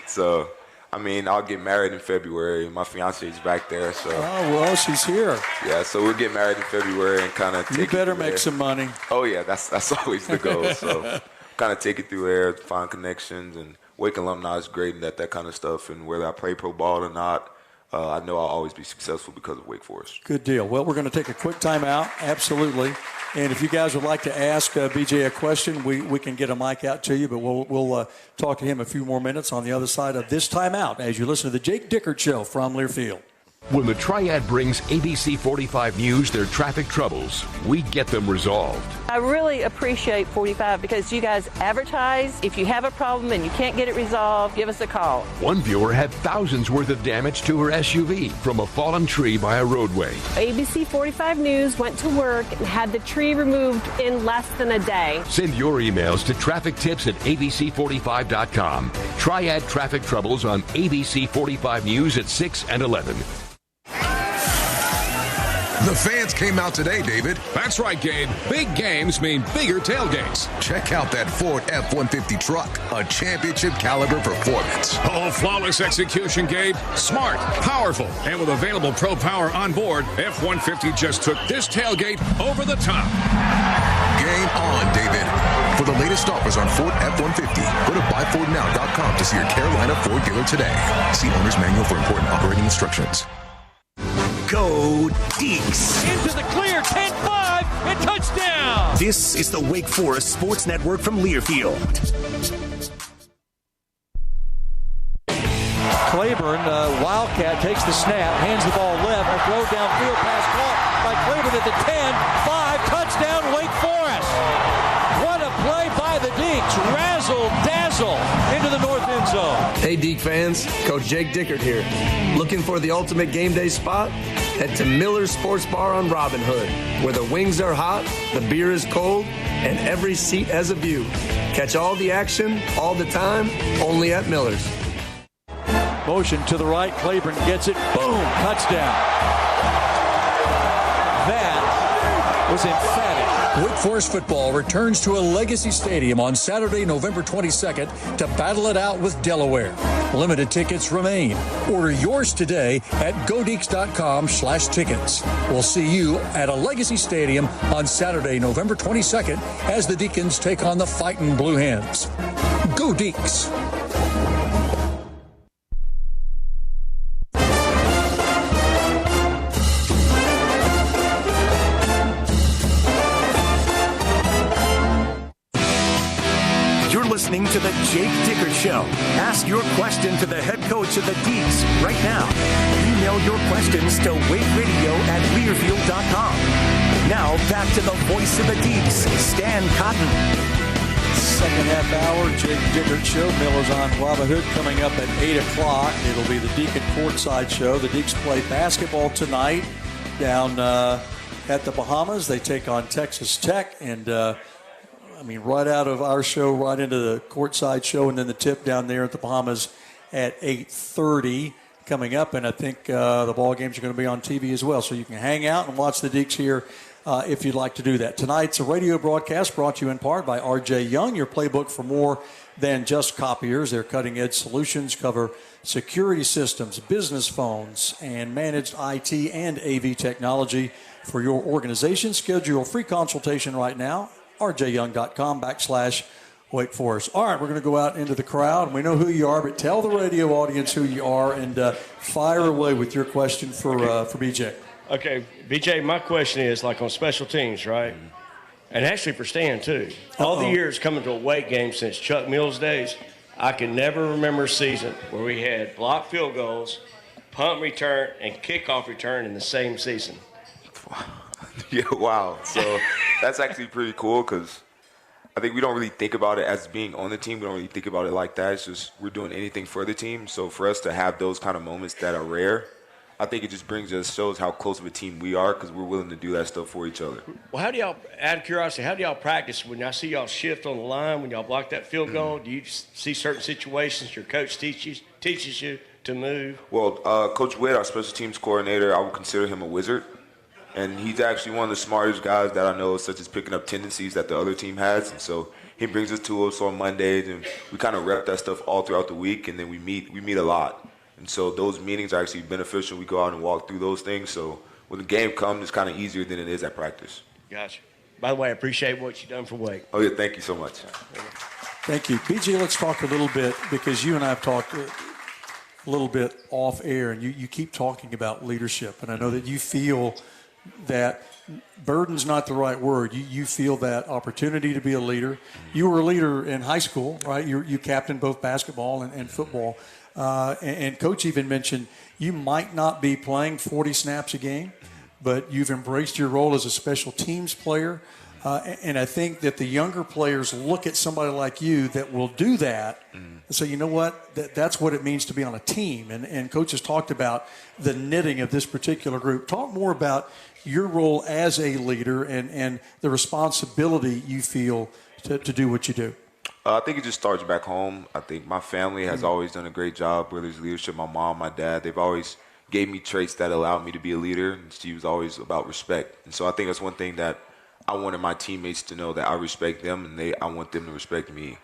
So, I mean, I'll get married in February. My fiance is back there, so. Oh, well, she's here. Yeah, so we'll get married in February and kind of take it. You better make some money. Oh, yeah, that's always the goal. So, kind of take it through there, find connections, and Wake alumni is great and that kind of stuff. And whether I play pro ball or not, I know I'll always be successful because of Wake Forest. Good deal. Well, we're going to take a quick timeout, absolutely. And if you guys would like to ask BJ a question, we can get a mic out to you, but we'll talk to him a few more minutes on the other side of this timeout as you listen to the Jake Dickert Show from Learfield. When the Triad brings ABC 45 News their traffic troubles, we get them resolved. I really appreciate 45 because you guys advertise. If you have a problem and you can't get it resolved, give us a call. One viewer had thousands worth of damage to her SUV from a fallen tree by a roadway. ABC 45 News went to work and had the tree removed in less than a day. Send your emails to traffictips@abc45.com. Triad traffic troubles on ABC 45 News at 6 and 11. The fans came out today, David. That's right, Gabe. Big games mean bigger tailgates. Check out that Ford F-150 truck. A championship caliber performance. Oh, flawless execution, Gabe. Smart, powerful, and with available Pro Power on board, F-150 just took this tailgate over the top. Game on, David. For the latest offers on Ford F-150, go to buyfordnow.com to see your Carolina Ford dealer today. See owner's manual for important operating instructions. Go Deeks! Into the clear, 10-5, and touchdown! This is the Wake Forest Sports Network from Learfield. Claiborne, Wildcat, takes the snap, hands the ball left, a throw downfield, pass caught by Claiborne at the 10, 5, touchdown Wake Forest. What a play by the Deeks. Razzle-dazzle into the north end zone. Hey, Deke fans. Coach Jake Dickert here. Looking for the ultimate game day spot? Head to Miller's Sports Bar on Robin Hood, where the wings are hot, the beer is cold, and every seat has a view. Catch all the action, all the time, only at Miller's. Motion to the right. Claiborne gets it. Boom. Touchdown. That was emphatic. Wake Forest football returns to a Legacy Stadium on Saturday, November 22nd to battle it out with Delaware. Limited tickets remain. Order yours today at godeeks.com/tickets. We'll see you at a Legacy Stadium on Saturday, November 22nd as the Deacons take on the Fightin' Blue Hens. Go Deeks! Listening to the Jake Dickert Show. Ask your question to the head coach of the Deeks right now. Email your questions to wakeradio@learfield.com. Now back to the voice of the Deeks, Stan Cotton. Second half hour, Jake Dickert Show. Miller's on Robin Hood coming up at 8 o'clock. It'll be the Deacon Courtside Show. The Deeks play basketball tonight down at the Bahamas. They take on Texas Tech, and right out of our show, right into the courtside show, and then the tip down there at the Bahamas at 8:30 coming up. And I think the ball games are going to be on TV as well, so you can hang out and watch the Deeks here if you'd like to do that. Tonight's a radio broadcast brought to you in part by R.J. Young, your playbook for more than just copiers. Their cutting-edge solutions cover security systems, business phones, and managed IT and AV technology for your organization. Schedule a free consultation right now. rjyoung.com/Wake Forest. All right, we're going to go out into the crowd. We know who you are, but tell the radio audience who you are and fire away with your question for BJ. Okay, BJ, my question is like on special teams, right? And actually for Stan, too. All the years coming to a Wake game since Chuck Mills' days, I can never remember a season where we had blocked field goals, punt return, and kickoff return in the same season. Yeah, wow. So that's actually pretty cool because I think we don't really think about it as being on the team. We don't really think about it like that. It's just we're doing anything for the team. So for us to have those kind of moments that are rare, I think it just shows how close of a team we are because we're willing to do that stuff for each other. Well, how do y'all, out of curiosity, how do y'all practice when y'all see y'all shift on the line, when y'all block that field goal? Do you see certain situations your coach teaches you to move? Well, Coach Witt, our special teams coordinator, I would consider him a wizard. And he's actually one of the smartest guys that I know, such as picking up tendencies that the other team has. And so he brings us to us on Mondays, and we kind of rep that stuff all throughout the week, and then we meet a lot. And so those meetings are actually beneficial. We go out and walk through those things. So when the game comes, it's kind of easier than it is at practice. Gotcha. By the way, I appreciate what you've done for Wake. Oh, yeah, thank you so much. Thank you. BJ, let's talk a little bit, because you and I have talked a little bit off air, and you keep talking about leadership. And I know that you feel that burden's not the right word. You feel that opportunity to be a leader. You were a leader in high school, right? You captained both basketball and football. And Coach even mentioned you might not be playing 40 snaps a game, but you've embraced your role as a special teams player. And I think that the younger players look at somebody like you that will do that and say, you know what, that's what it means to be on a team. And Coach has talked about the knitting of this particular group. Talk more about your role as a leader and the responsibility you feel to do what you do. I think it just starts back home. I think my family has always done a great job, whether it's leadership, my mom, my dad. They've always gave me traits that allowed me to be a leader, and she was always about respect. And so I think that's one thing that I wanted my teammates to know, that I respect them and I want them to respect me.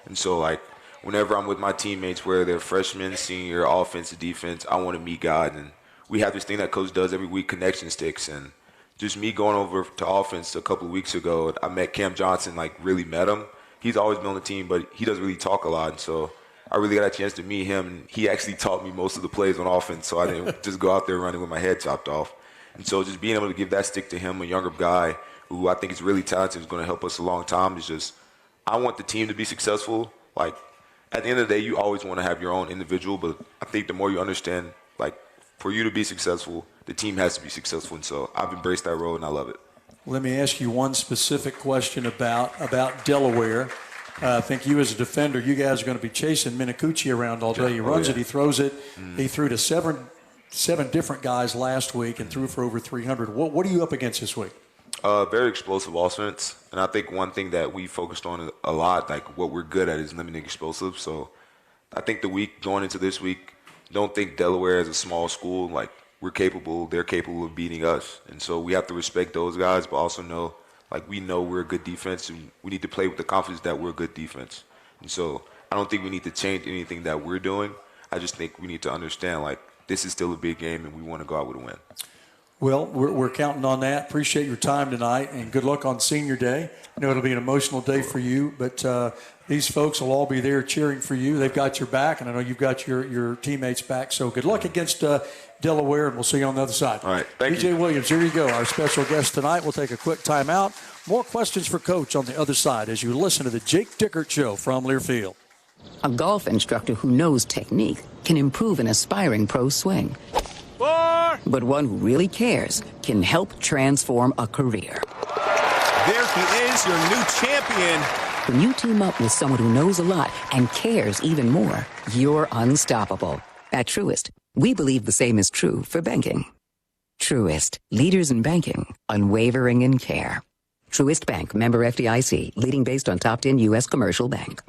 And so, like, whenever I'm with my teammates, whether they're freshmen, senior, offense, defense, I want to meet God. And we have this thing that Coach does every week, connection sticks. And just me going over to offense a couple of weeks ago, I met Cam Johnson, really met him. He's always been on the team, but he doesn't really talk a lot. And so I really got a chance to meet him, and he actually taught me most of the plays on offense, so I didn't just go out there running with my head chopped off. And so just being able to give that stick to him, a younger guy who I think is really talented, is going to help us a long time, is just, I want the team to be successful. At the end of the day, you always want to have your own individual, but I think the more you understand, for you to be successful, the team has to be successful. And so I've embraced that role, and I love it. Let me ask you one specific question about Delaware. I think you as a defender, you guys are going to be chasing Minicucci around all day. He runs it, he throws it. He threw to seven different guys last week and threw for over 300. What are you up against this week? Very explosive offense. And I think one thing that we focused on a lot, like what we're good at, is limiting explosive. So I think going into this week, don't think Delaware is a small school. Like, they're capable of beating us. And so we have to respect those guys, but also know, like, we know we're a good defense, and we need to play with the confidence that we're a good defense. And so I don't think we need to change anything that we're doing. I just think we need to understand, like, this is still a big game, and we want to go out with a win. Well, we're counting on that. Appreciate your time tonight, and good luck on Senior Day. I know it'll be an emotional day for you, but these folks will all be there cheering for you. They've got your back, and I know you've got your teammates' back. So good luck against Delaware, and we'll see you on the other side. All right, thank BJ Williams, here you go, our special guest tonight. We'll take a quick timeout. More questions for Coach on the other side as you listen to the Jake Dickert Show from Learfield. A golf instructor who knows technique can improve an aspiring pro's swing. But one who really cares can help transform a career. There he is, your new champion. When you team up with someone who knows a lot and cares even more, you're unstoppable. At Truist, we believe the same is true for banking. Truist, leaders in banking, unwavering in care. Truist Bank, member FDIC, leading based on top 10 U.S. commercial bank.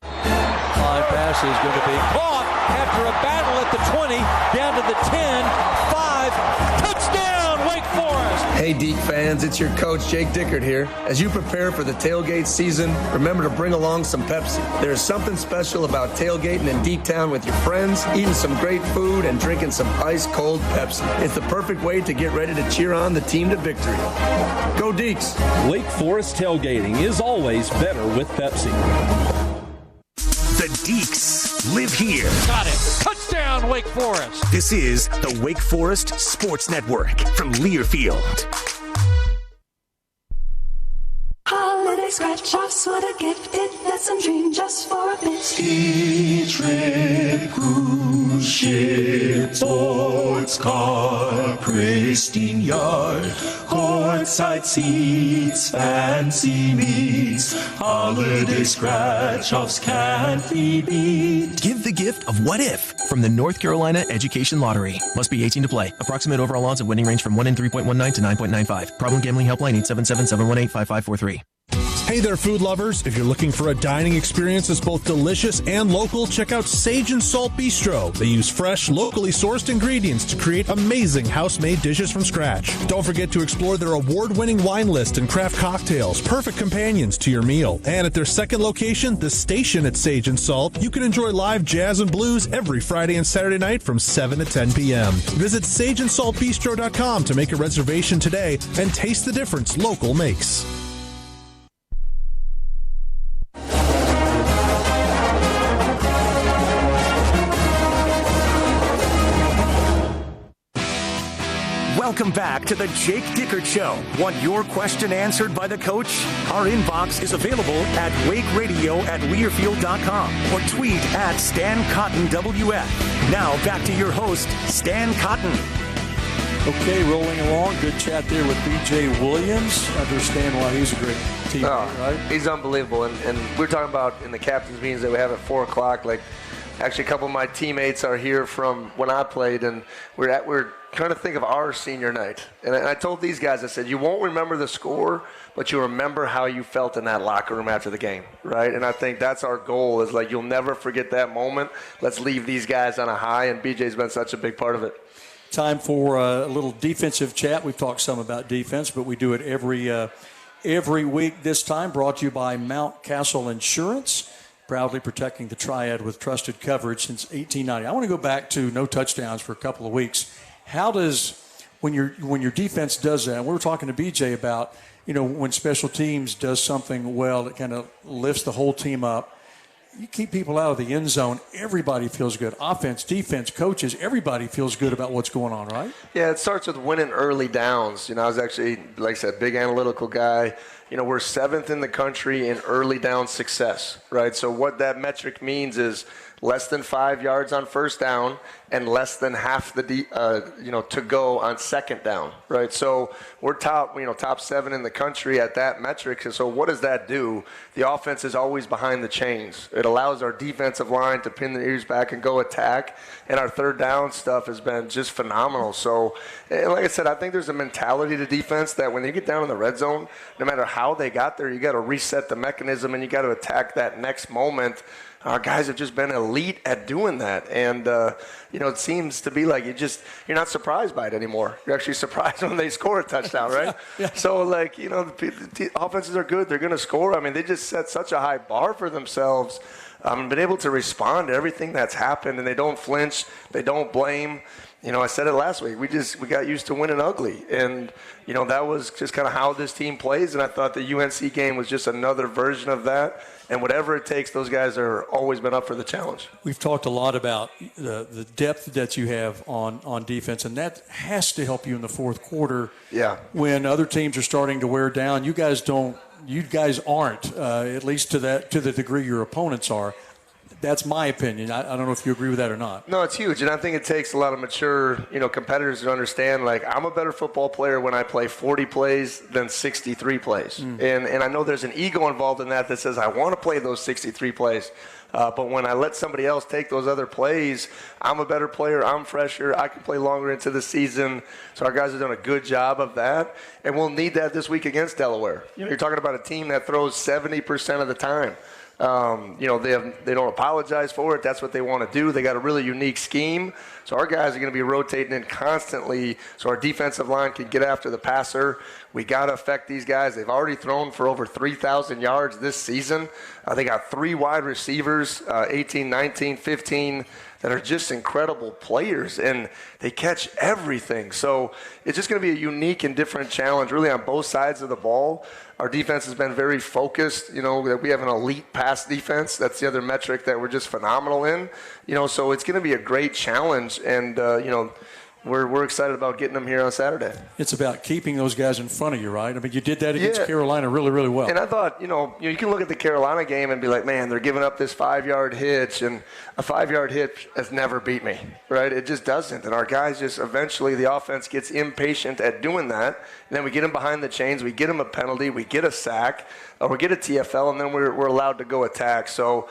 Line pass is going to be caught after a battle at the 20, down to the 10, 5, touchdown, Wake Forest. Hey, Deke fans, it's your coach, Jake Dickert here. As you prepare for the tailgate season, remember to bring along some Pepsi. There's something special about tailgating in Deketown with your friends, eating some great food, and drinking some ice-cold Pepsi. It's the perfect way to get ready to cheer on the team to victory. Go Dekes! Wake Forest tailgating is always better with Pepsi. The Deeks live here. Got it. Touchdown, Wake Forest. This is the Wake Forest Sports Network from Learfield. Holiday scratch-offs, what a gift. Let some dream just for a bit. Each red cruise ship, sports car, pristine yard, courtside seats, fancy meats, holiday scratch-offs can't be beat. Give the gift of what if from the North Carolina Education Lottery. Must be 18 to play. Approximate overall odds of winning range from 1 in 3.19 to 9.95. Problem gambling helpline 877-718-5543. Hey there, food lovers. If you're looking for a dining experience that's both delicious and local, check out Sage and Salt Bistro. They use fresh, locally sourced ingredients to create amazing house-made dishes from scratch. Don't forget to explore their award-winning wine list and craft cocktails, perfect companions to your meal. And at their second location, The Station at Sage and Salt, you can enjoy live jazz and blues every Friday and Saturday night from 7 to 10 p.m. Visit sageandsaltbistro.com to make a reservation today and taste the difference local makes. Welcome back to the Jake Dickert Show. Want your question answered by the coach? Our inbox is available at wakeradio@learfield.com or tweet at StanCottonWF. Now back to your host, Stan Cotton. Okay, rolling along. Good chat there with BJ Williams. Understand why he's a great teammate, right? He's unbelievable. And we're talking about in the captain's meetings that we have at 4 o'clock. Like, actually, a couple of my teammates are here from when I played, and we're trying to think of our senior night. And I told these guys, I said, you won't remember the score, but you'll remember how you felt in that locker room after the game, right? And I think that's our goal, is like, you'll never forget that moment. Let's leave these guys on a high, and BJ's been such a big part of it. Time for a little defensive chat. We've talked some about defense, but we do it every week this time. Brought to you by Mount Castle Insurance, proudly protecting the triad with trusted coverage since 1890. I want to go back to no touchdowns for a couple of weeks. How does, when your defense does that, and we were talking to BJ about, when special teams does something well, it kind of lifts the whole team up. You keep people out of the end zone, everybody feels good. Offense, defense, coaches, everybody feels good about what's going on, right? Yeah, it starts with winning early downs. I was actually, like I said, big analytical guy. we're 7th in the country in early down success, right? So what that metric means is less than 5 yards on first down and less than half the to go on second down, right? So we're top 7 in the country at that metric. And so what does that do? The offense is always behind the chains. It allows our defensive line to pin their ears back and go attack. And our third down stuff has been just phenomenal. So, like I said, I think there's a mentality to defense that when they get down in the red zone, no matter how they got there, you got to reset the mechanism and you got to attack that next moment. Our guys have just been elite at doing that. And, it seems to be like you're not surprised by it anymore. You're actually surprised when they score a touchdown, right? Yeah. So, the offenses are good. They're going to score. I mean, they just set such a high bar for themselves. Been able to respond to everything that's happened, and they don't flinch. They don't blame. I said it last week. We got used to winning ugly, and that was just kind of how this team plays. And I thought the UNC game was just another version of that. And whatever it takes, those guys are always been up for the challenge. We've talked a lot about the depth that you have on defense, and that has to help you in the fourth quarter. Yeah. When other teams are starting to wear down, you guys aren't, at least to the degree your opponents are. That's my opinion. I don't know if you agree with that or not. No, it's huge, and I think it takes a lot of mature, competitors to understand. I'm a better football player when I play 40 plays than 63 plays, and I know there's an ego involved in that says I want to play those 63 plays. But when I let somebody else take those other plays, I'm a better player. I'm fresher. I can play longer into the season. So our guys have done a good job of that, and we'll need that this week against Delaware. You're talking about a team that throws 70% of the time. They don't apologize for it. That's what they want to do. They got a really unique scheme. So our guys are going to be rotating in constantly so our defensive line can get after the passer. We got to affect these guys. They've already thrown for over 3,000 yards this season. They got 3 wide receivers, 18, 19, 15, that are just incredible players, and they catch everything. So it's just going to be a unique and different challenge really on both sides of the ball. Our defense has been very focused, that we have an elite pass defense. That's the other metric that we're just phenomenal in. So it's going to be a great challenge, and, we're excited about getting them here on Saturday. It's about keeping those guys in front of you, right? I mean, you did that against Carolina really, really well. And I thought, you can look at the Carolina game and be like, man, they're giving up this 5-yard hitch, and a 5-yard hitch has never beat me, right? It just doesn't. And our guys just eventually, the offense gets impatient at doing that. And then we get them behind the chains, we get them a penalty, we get a sack, or we get a TFL, and then we're allowed to go attack. So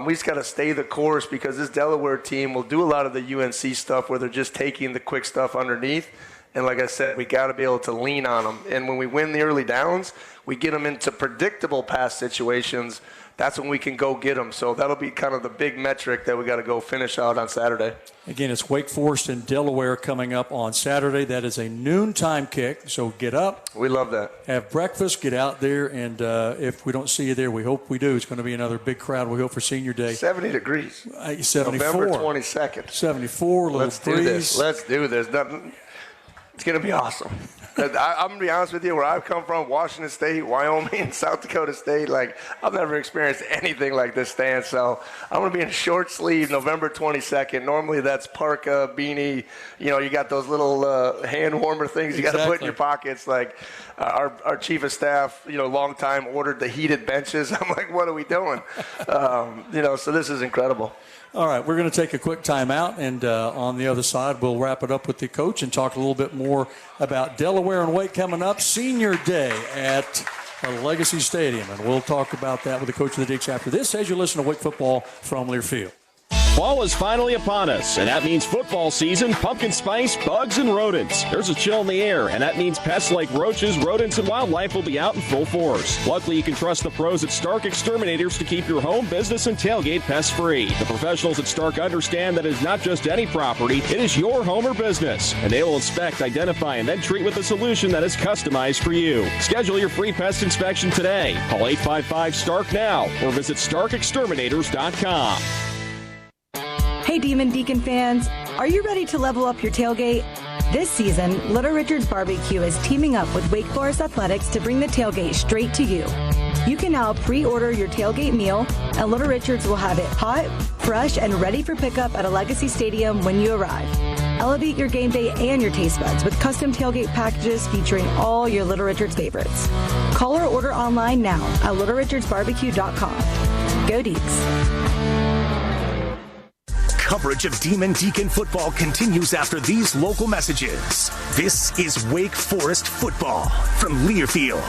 we just got to stay the course because this Delaware team will do a lot of the UNC stuff where they're just taking the quick stuff underneath. And like I said, we got to be able to lean on them. And when we win the early downs, we get them into predictable pass situations. That's when we can go get them. So that'll be kind of the big metric that we got to go finish out on Saturday. Again, it's Wake Forest and Delaware coming up on Saturday. That is a noontime kick, so get up. We love that. Have breakfast, get out there, and if we don't see you there, we hope we do. It's going to be another big crowd, we hope, for Senior Day. 70 degrees. 74. November 22nd. 74, little Let's breeze. do this. Let's do this. It's going to be awesome. I'm going to be honest with you, where I've come from, Washington State, Wyoming, South Dakota State, I've never experienced anything like this, Stan. So I'm going to be in short sleeve November 22nd. Normally that's parka, beanie. You got those little hand warmer things you got to put in your pockets. Our chief of staff, long time, ordered the heated benches. I'm like, what are we doing? So this is incredible. All right, we're going to take a quick timeout, and on the other side, we'll wrap it up with the coach and talk a little bit more about Delaware and Wake coming up. Senior Day at Legacy Stadium, and we'll talk about that with the coach of the Dicks after this as you listen to Wake football from Learfield. Fall is finally upon us, and that means football season, pumpkin spice, bugs, and rodents. There's a chill in the air, and that means pests like roaches, rodents, and wildlife will be out in full force. Luckily, you can trust the pros at Stark Exterminators to keep your home, business, and tailgate pest-free. The professionals at Stark understand that it is not just any property, it is your home or business, and they will inspect, identify, and then treat with a solution that is customized for you. Schedule your free pest inspection today. Call 855-STARK now or visit StarkExterminators.com. Hey Demon Deacon fans, are you ready to level up your tailgate? This season, Little Richard's Barbecue is teaming up with Wake Forest Athletics to bring the tailgate straight to you. You can now pre-order your tailgate meal, and Little Richard's will have it hot, fresh, and ready for pickup at a Legacy Stadium when you arrive. Elevate your game day and your taste buds with custom tailgate packages featuring all your Little Richards favorites. Call or order online now at littlerichardsbarbecue.com. Go Deeks. Coverage of Demon Deacon football continues after these local messages. This is Wake Forest football from Learfield.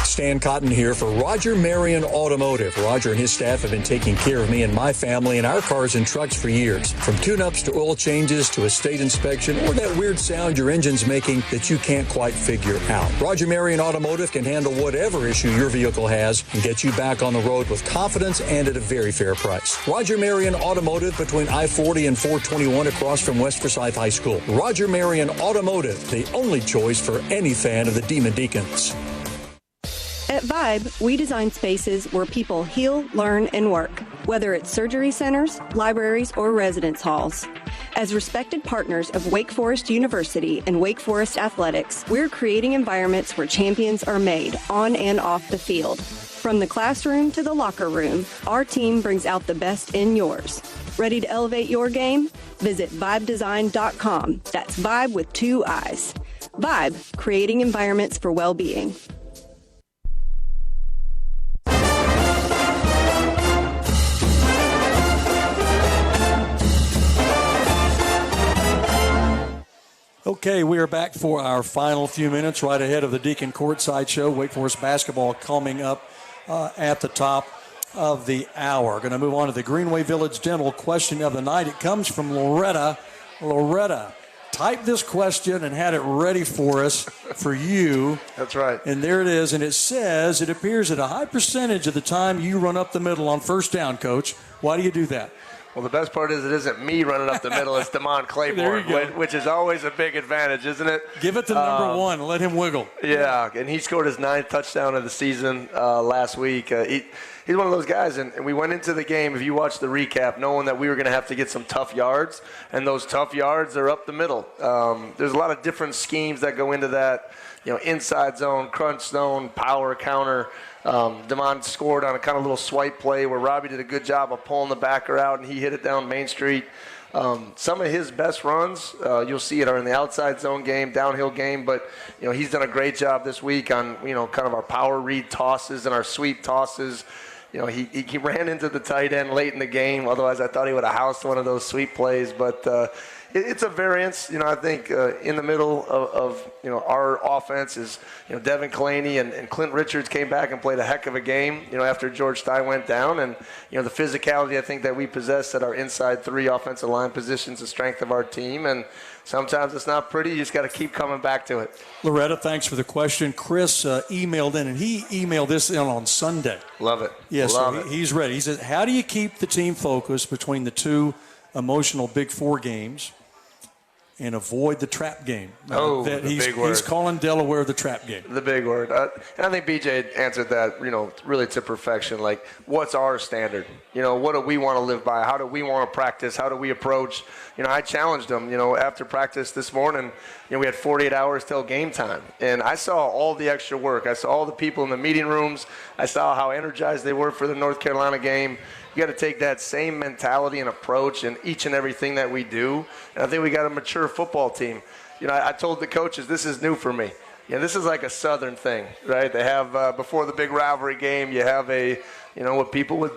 Stan Cotton here for Roger Marion Automotive. Roger and his staff have been taking care of me and my family and our cars and trucks for years. From tune-ups to oil changes to a state inspection or that weird sound your engine's making that you can't quite figure out. Roger Marion Automotive can handle whatever issue your vehicle has and get you back on the road with confidence and at a very fair price. Roger Marion Automotive between I-40 and 421 across from West Forsyth High School. Roger Marion Automotive, the only choice for any fan of the Demon Deacons. At Vibe, we design spaces where people heal, learn, and work, whether it's surgery centers, libraries, or residence halls. As respected partners of Wake Forest University and Wake Forest Athletics, we're creating environments where champions are made on and off the field. From the classroom to the locker room, our team brings out the best in yours. Ready to elevate your game? Visit vibedesign.com. That's Vibe with 2 I's. Vibe, creating environments for well-being. Okay, we are back for our final few minutes right ahead of the Deacon Courtside Show. Wake Forest basketball coming up at the top of the hour. Going to move on to the Greenway Village Dental question of the night. It comes from Loretta. Loretta typed this question and had it ready for us, for you. That's right. And there it is. And it says, it appears that a high percentage of the time you run up the middle on first down, Coach. Why do you do that? Well, the best part is it isn't me running up the middle. It's Damon Claiborne, which is always a big advantage, isn't it? Give it to number one. Let him wiggle. Yeah, and he scored his 9th touchdown of the season last week. He's one of those guys, and we went into the game, if you watch the recap, knowing that we were going to have to get some tough yards, and those tough yards are up the middle. There's a lot of different schemes that go into that, inside zone, crunch zone, power counter. Damon scored on a kind of little swipe play where Robbie did a good job of pulling the backer out, and he hit it down Main Street. Some of his best runs, you'll see it, are in the outside zone game, downhill game, but he's done a great job this week on kind of our power read tosses and our sweep tosses. He ran into the tight end late in the game. Otherwise, I thought he would have housed one of those sweep plays, but it's a variance. I think in the middle of our offense is Devin Claney and Clint Richards came back and played a heck of a game after George Stein went down, and the physicality I think that we possess at our inside 3 offensive line positions, the strength of our team, and sometimes it's not pretty. You just got to keep coming back to it. Loretta, thanks for the question. Chris emailed in, and he emailed this in on Sunday. Love it. Yes, he's ready. He says, how do you keep the team focused between the 2 emotional Big 4 games and avoid the trap game? The big word. He's calling Delaware the trap game. The big word. And I think BJ answered that, really to perfection. Like, what's our standard? What do we want to live by? How do we want to practice? How do we approach? I challenged him, after practice this morning, we had 48 hours till game time. And I saw all the extra work. I saw all the people in the meeting rooms. I saw how energized they were for the North Carolina game. You got to take that same mentality and approach in each and everything that we do. And I think we got a mature football team. I told the coaches, this is new for me. This is like a Southern thing, right? They have, before the big rivalry game, you have what people would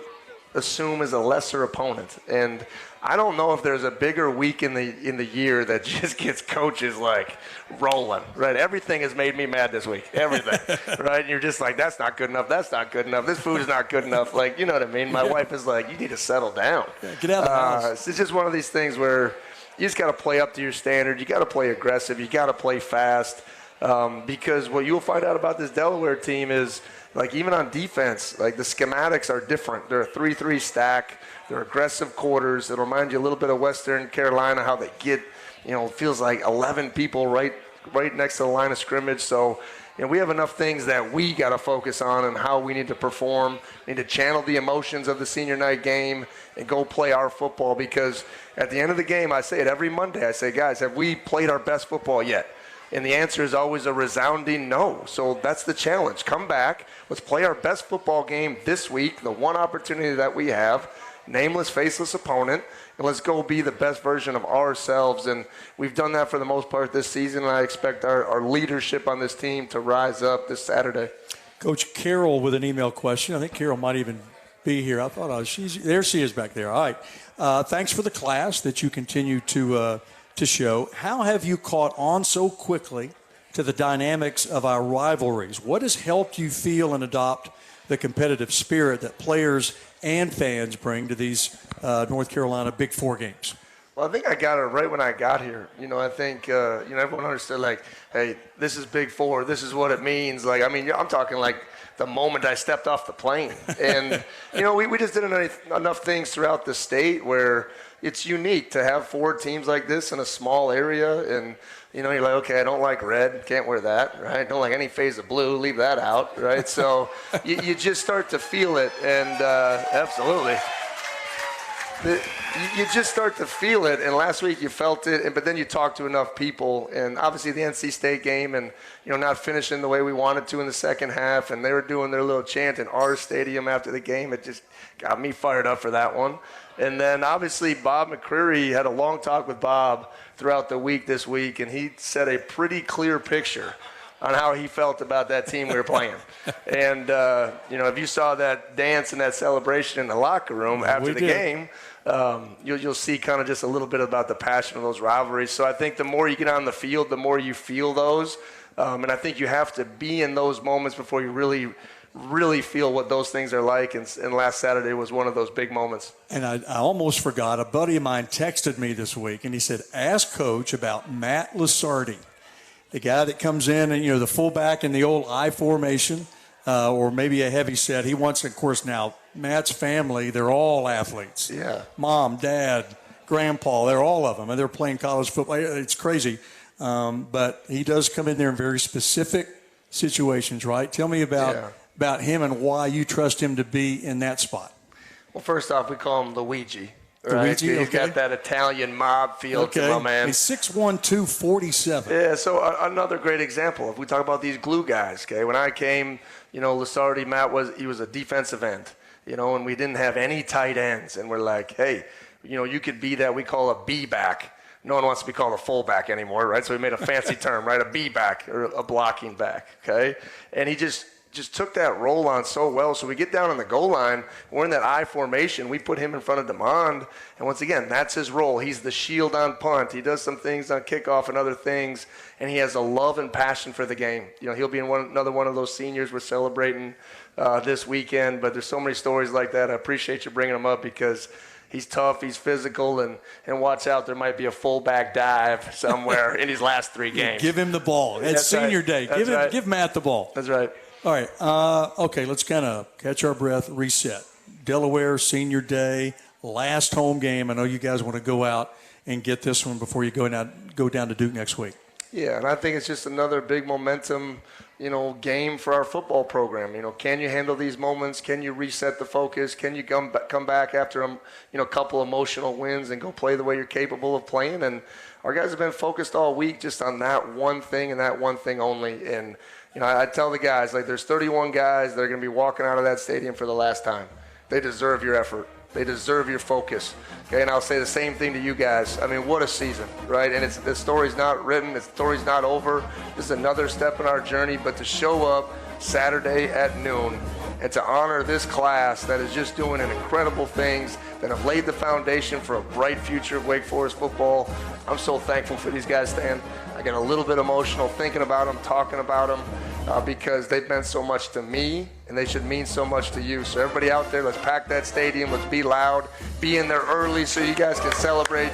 assume is a lesser opponent. And I don't know if there's a bigger week in the year that just gets coaches like rolling, right? Everything has made me mad this week, everything, right? And you're just like, that's not good enough. That's not good enough. This food is not good enough. Like, you know what I mean? My wife is like, you need to settle down. Yeah, get out of the house. It's just one of these things where you just got to play up to your standard. You got to play aggressive. You got to play fast, because what you'll find out about this Delaware team is, like, even on defense, like, the schematics are different. They're a 3-3 stack. They're aggressive quarters. It'll remind you a little bit of Western Carolina, how they get, it feels like 11 people right next to the line of scrimmage. So, we have enough things that we got to focus on and how we need to perform. We need to channel the emotions of the senior night game and go play our football, because at the end of the game, I say it every Monday. I say, guys, have we played our best football yet? And the answer is always a resounding no. So that's the challenge. Come back. Let's play our best football game this week, the one opportunity that we have, nameless, faceless opponent, and let's go be the best version of ourselves. And we've done that for the most part this season, and I expect our leadership on this team to rise up this Saturday. Coach Carol with an email question. I think Carol might even be here. I thought there she is back there. All right. Thanks for the class that you continue to show. How have you caught on so quickly to the dynamics of our rivalries? What has helped you feel and adopt the competitive spirit that players and fans bring to these North Carolina Big Four games? Well, I think I got it right when I got here. I think, everyone understood, like, hey, this is Big Four. This is what it means. Like, I'm talking like the moment I stepped off the plane. And, we just did enough things throughout the state where it's unique to have 4 teams like this in a small area. And, you're like, okay, I don't like red. Can't wear that, right? Don't like any phase of blue. Leave that out, right? So you just start to feel it. And absolutely. You just start to feel it, and last week you felt it, but then you talk to enough people, and obviously the NC State game and, not finishing the way we wanted to in the second half, and they were doing their little chant in our stadium after the game. It just got me fired up for that one. And then obviously Bob McCreary had a long talk with Bob throughout the week this week, and he set a pretty clear picture on how he felt about that team we were playing. And, if you saw that dance and that celebration in the locker room after the game, you'll see kind of just a little bit about the passion of those rivalries. So I think the more you get on the field, the more you feel those. And I think you have to be in those moments before you really feel what those things are like. And last Saturday was one of those big moments. And I almost forgot. A buddy of mine texted me this week, and he said, ask Coach about Matt Lasardi, the guy that comes in and, the fullback in the old I formation, or maybe a heavy set. He wants, of course, now Matt's family, they're all athletes. Yeah. Mom, dad, grandpa, they're all of them, and they're playing college football. It's crazy. But he does come in there in very specific situations, right? Tell me about him and why you trust him to be in that spot. Well, first off, we call him Luigi. Right? Luigi, He's got that Italian mob feel to him, man. He's 6'1", 247. Yeah, so another great example. If we talk about these glue guys, okay, when I came, Lasardi, Matt, he was a defensive end, and we didn't have any tight ends. And we're like, hey, you could be that we call a B-back. No one wants to be called a fullback anymore, right? So we made a fancy term, right? A B-back or a blocking back, okay? And he just took that role on so well. So we get down on the goal line. We're in that I formation. We put him in front of DeMond. And once again, that's his role. He's the shield on punt. He does some things on kickoff and other things. And he has a love and passion for the game. He'll be in another one of those seniors we're celebrating this weekend. But there's so many stories like that. I appreciate you bringing them up because he's tough, he's physical, and watch out, there might be a fullback dive somewhere in his last 3 games. Give him the ball. It's senior day. Give Matt the ball. That's right. All right. Okay, let's kind of catch our breath, reset. Delaware, senior day, last home game. I know you guys want to go out and get this one before you go down to Duke next week. Yeah, and I think it's just another big momentum, game for our football program. Can you handle these moments? Can you reset the focus? Can you come back after a couple emotional wins and go play the way you're capable of playing? And our guys have been focused all week just on that one thing and that one thing only. And I tell the guys, like, there's 31 guys that are going to be walking out of that stadium for the last time. They deserve your effort. They deserve your focus. Okay, and I'll say the same thing to you guys. I mean, what a season, right? And the story's not written. The story's not over. This is another step in our journey. But to show up Saturday at noon and to honor this class that is just doing incredible things, that have laid the foundation for a bright future of Wake Forest football, I'm so thankful for these guys, Stan. I get a little bit emotional thinking about them, talking about them, because they've meant so much to me, and they should mean so much to you. So everybody out there, let's pack that stadium. Let's be loud. Be in there early so you guys can celebrate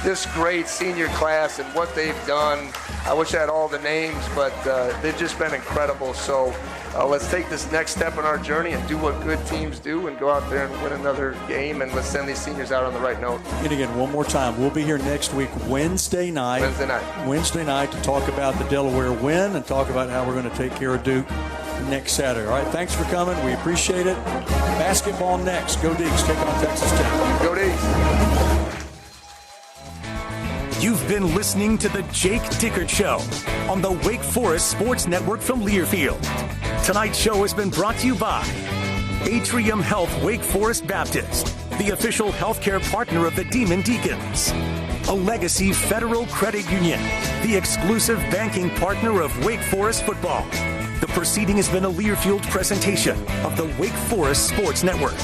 this great senior class and what they've done. I wish I had all the names, but they've just been incredible. So let's take this next step in our journey and do what good teams do and go out there and win another game, and let's send these seniors out on the right note. And again, one more time, we'll be here next week, Wednesday night to talk about the Delaware win and talk about how we're going to take care of Duke next Saturday. All right, thanks for coming. We appreciate it. Basketball next. Go Deacs. Take on Texas Tech. Go Deacs. You've been listening to the Jake Dickert Show on the Wake Forest Sports Network from Learfield. Tonight's show has been brought to you by Atrium Health Wake Forest Baptist the official healthcare partner of the Demon Deacons. A Legacy Federal Credit Union, the exclusive banking partner of Wake Forest football. The proceeding has been a Learfield presentation of the Wake Forest Sports Network.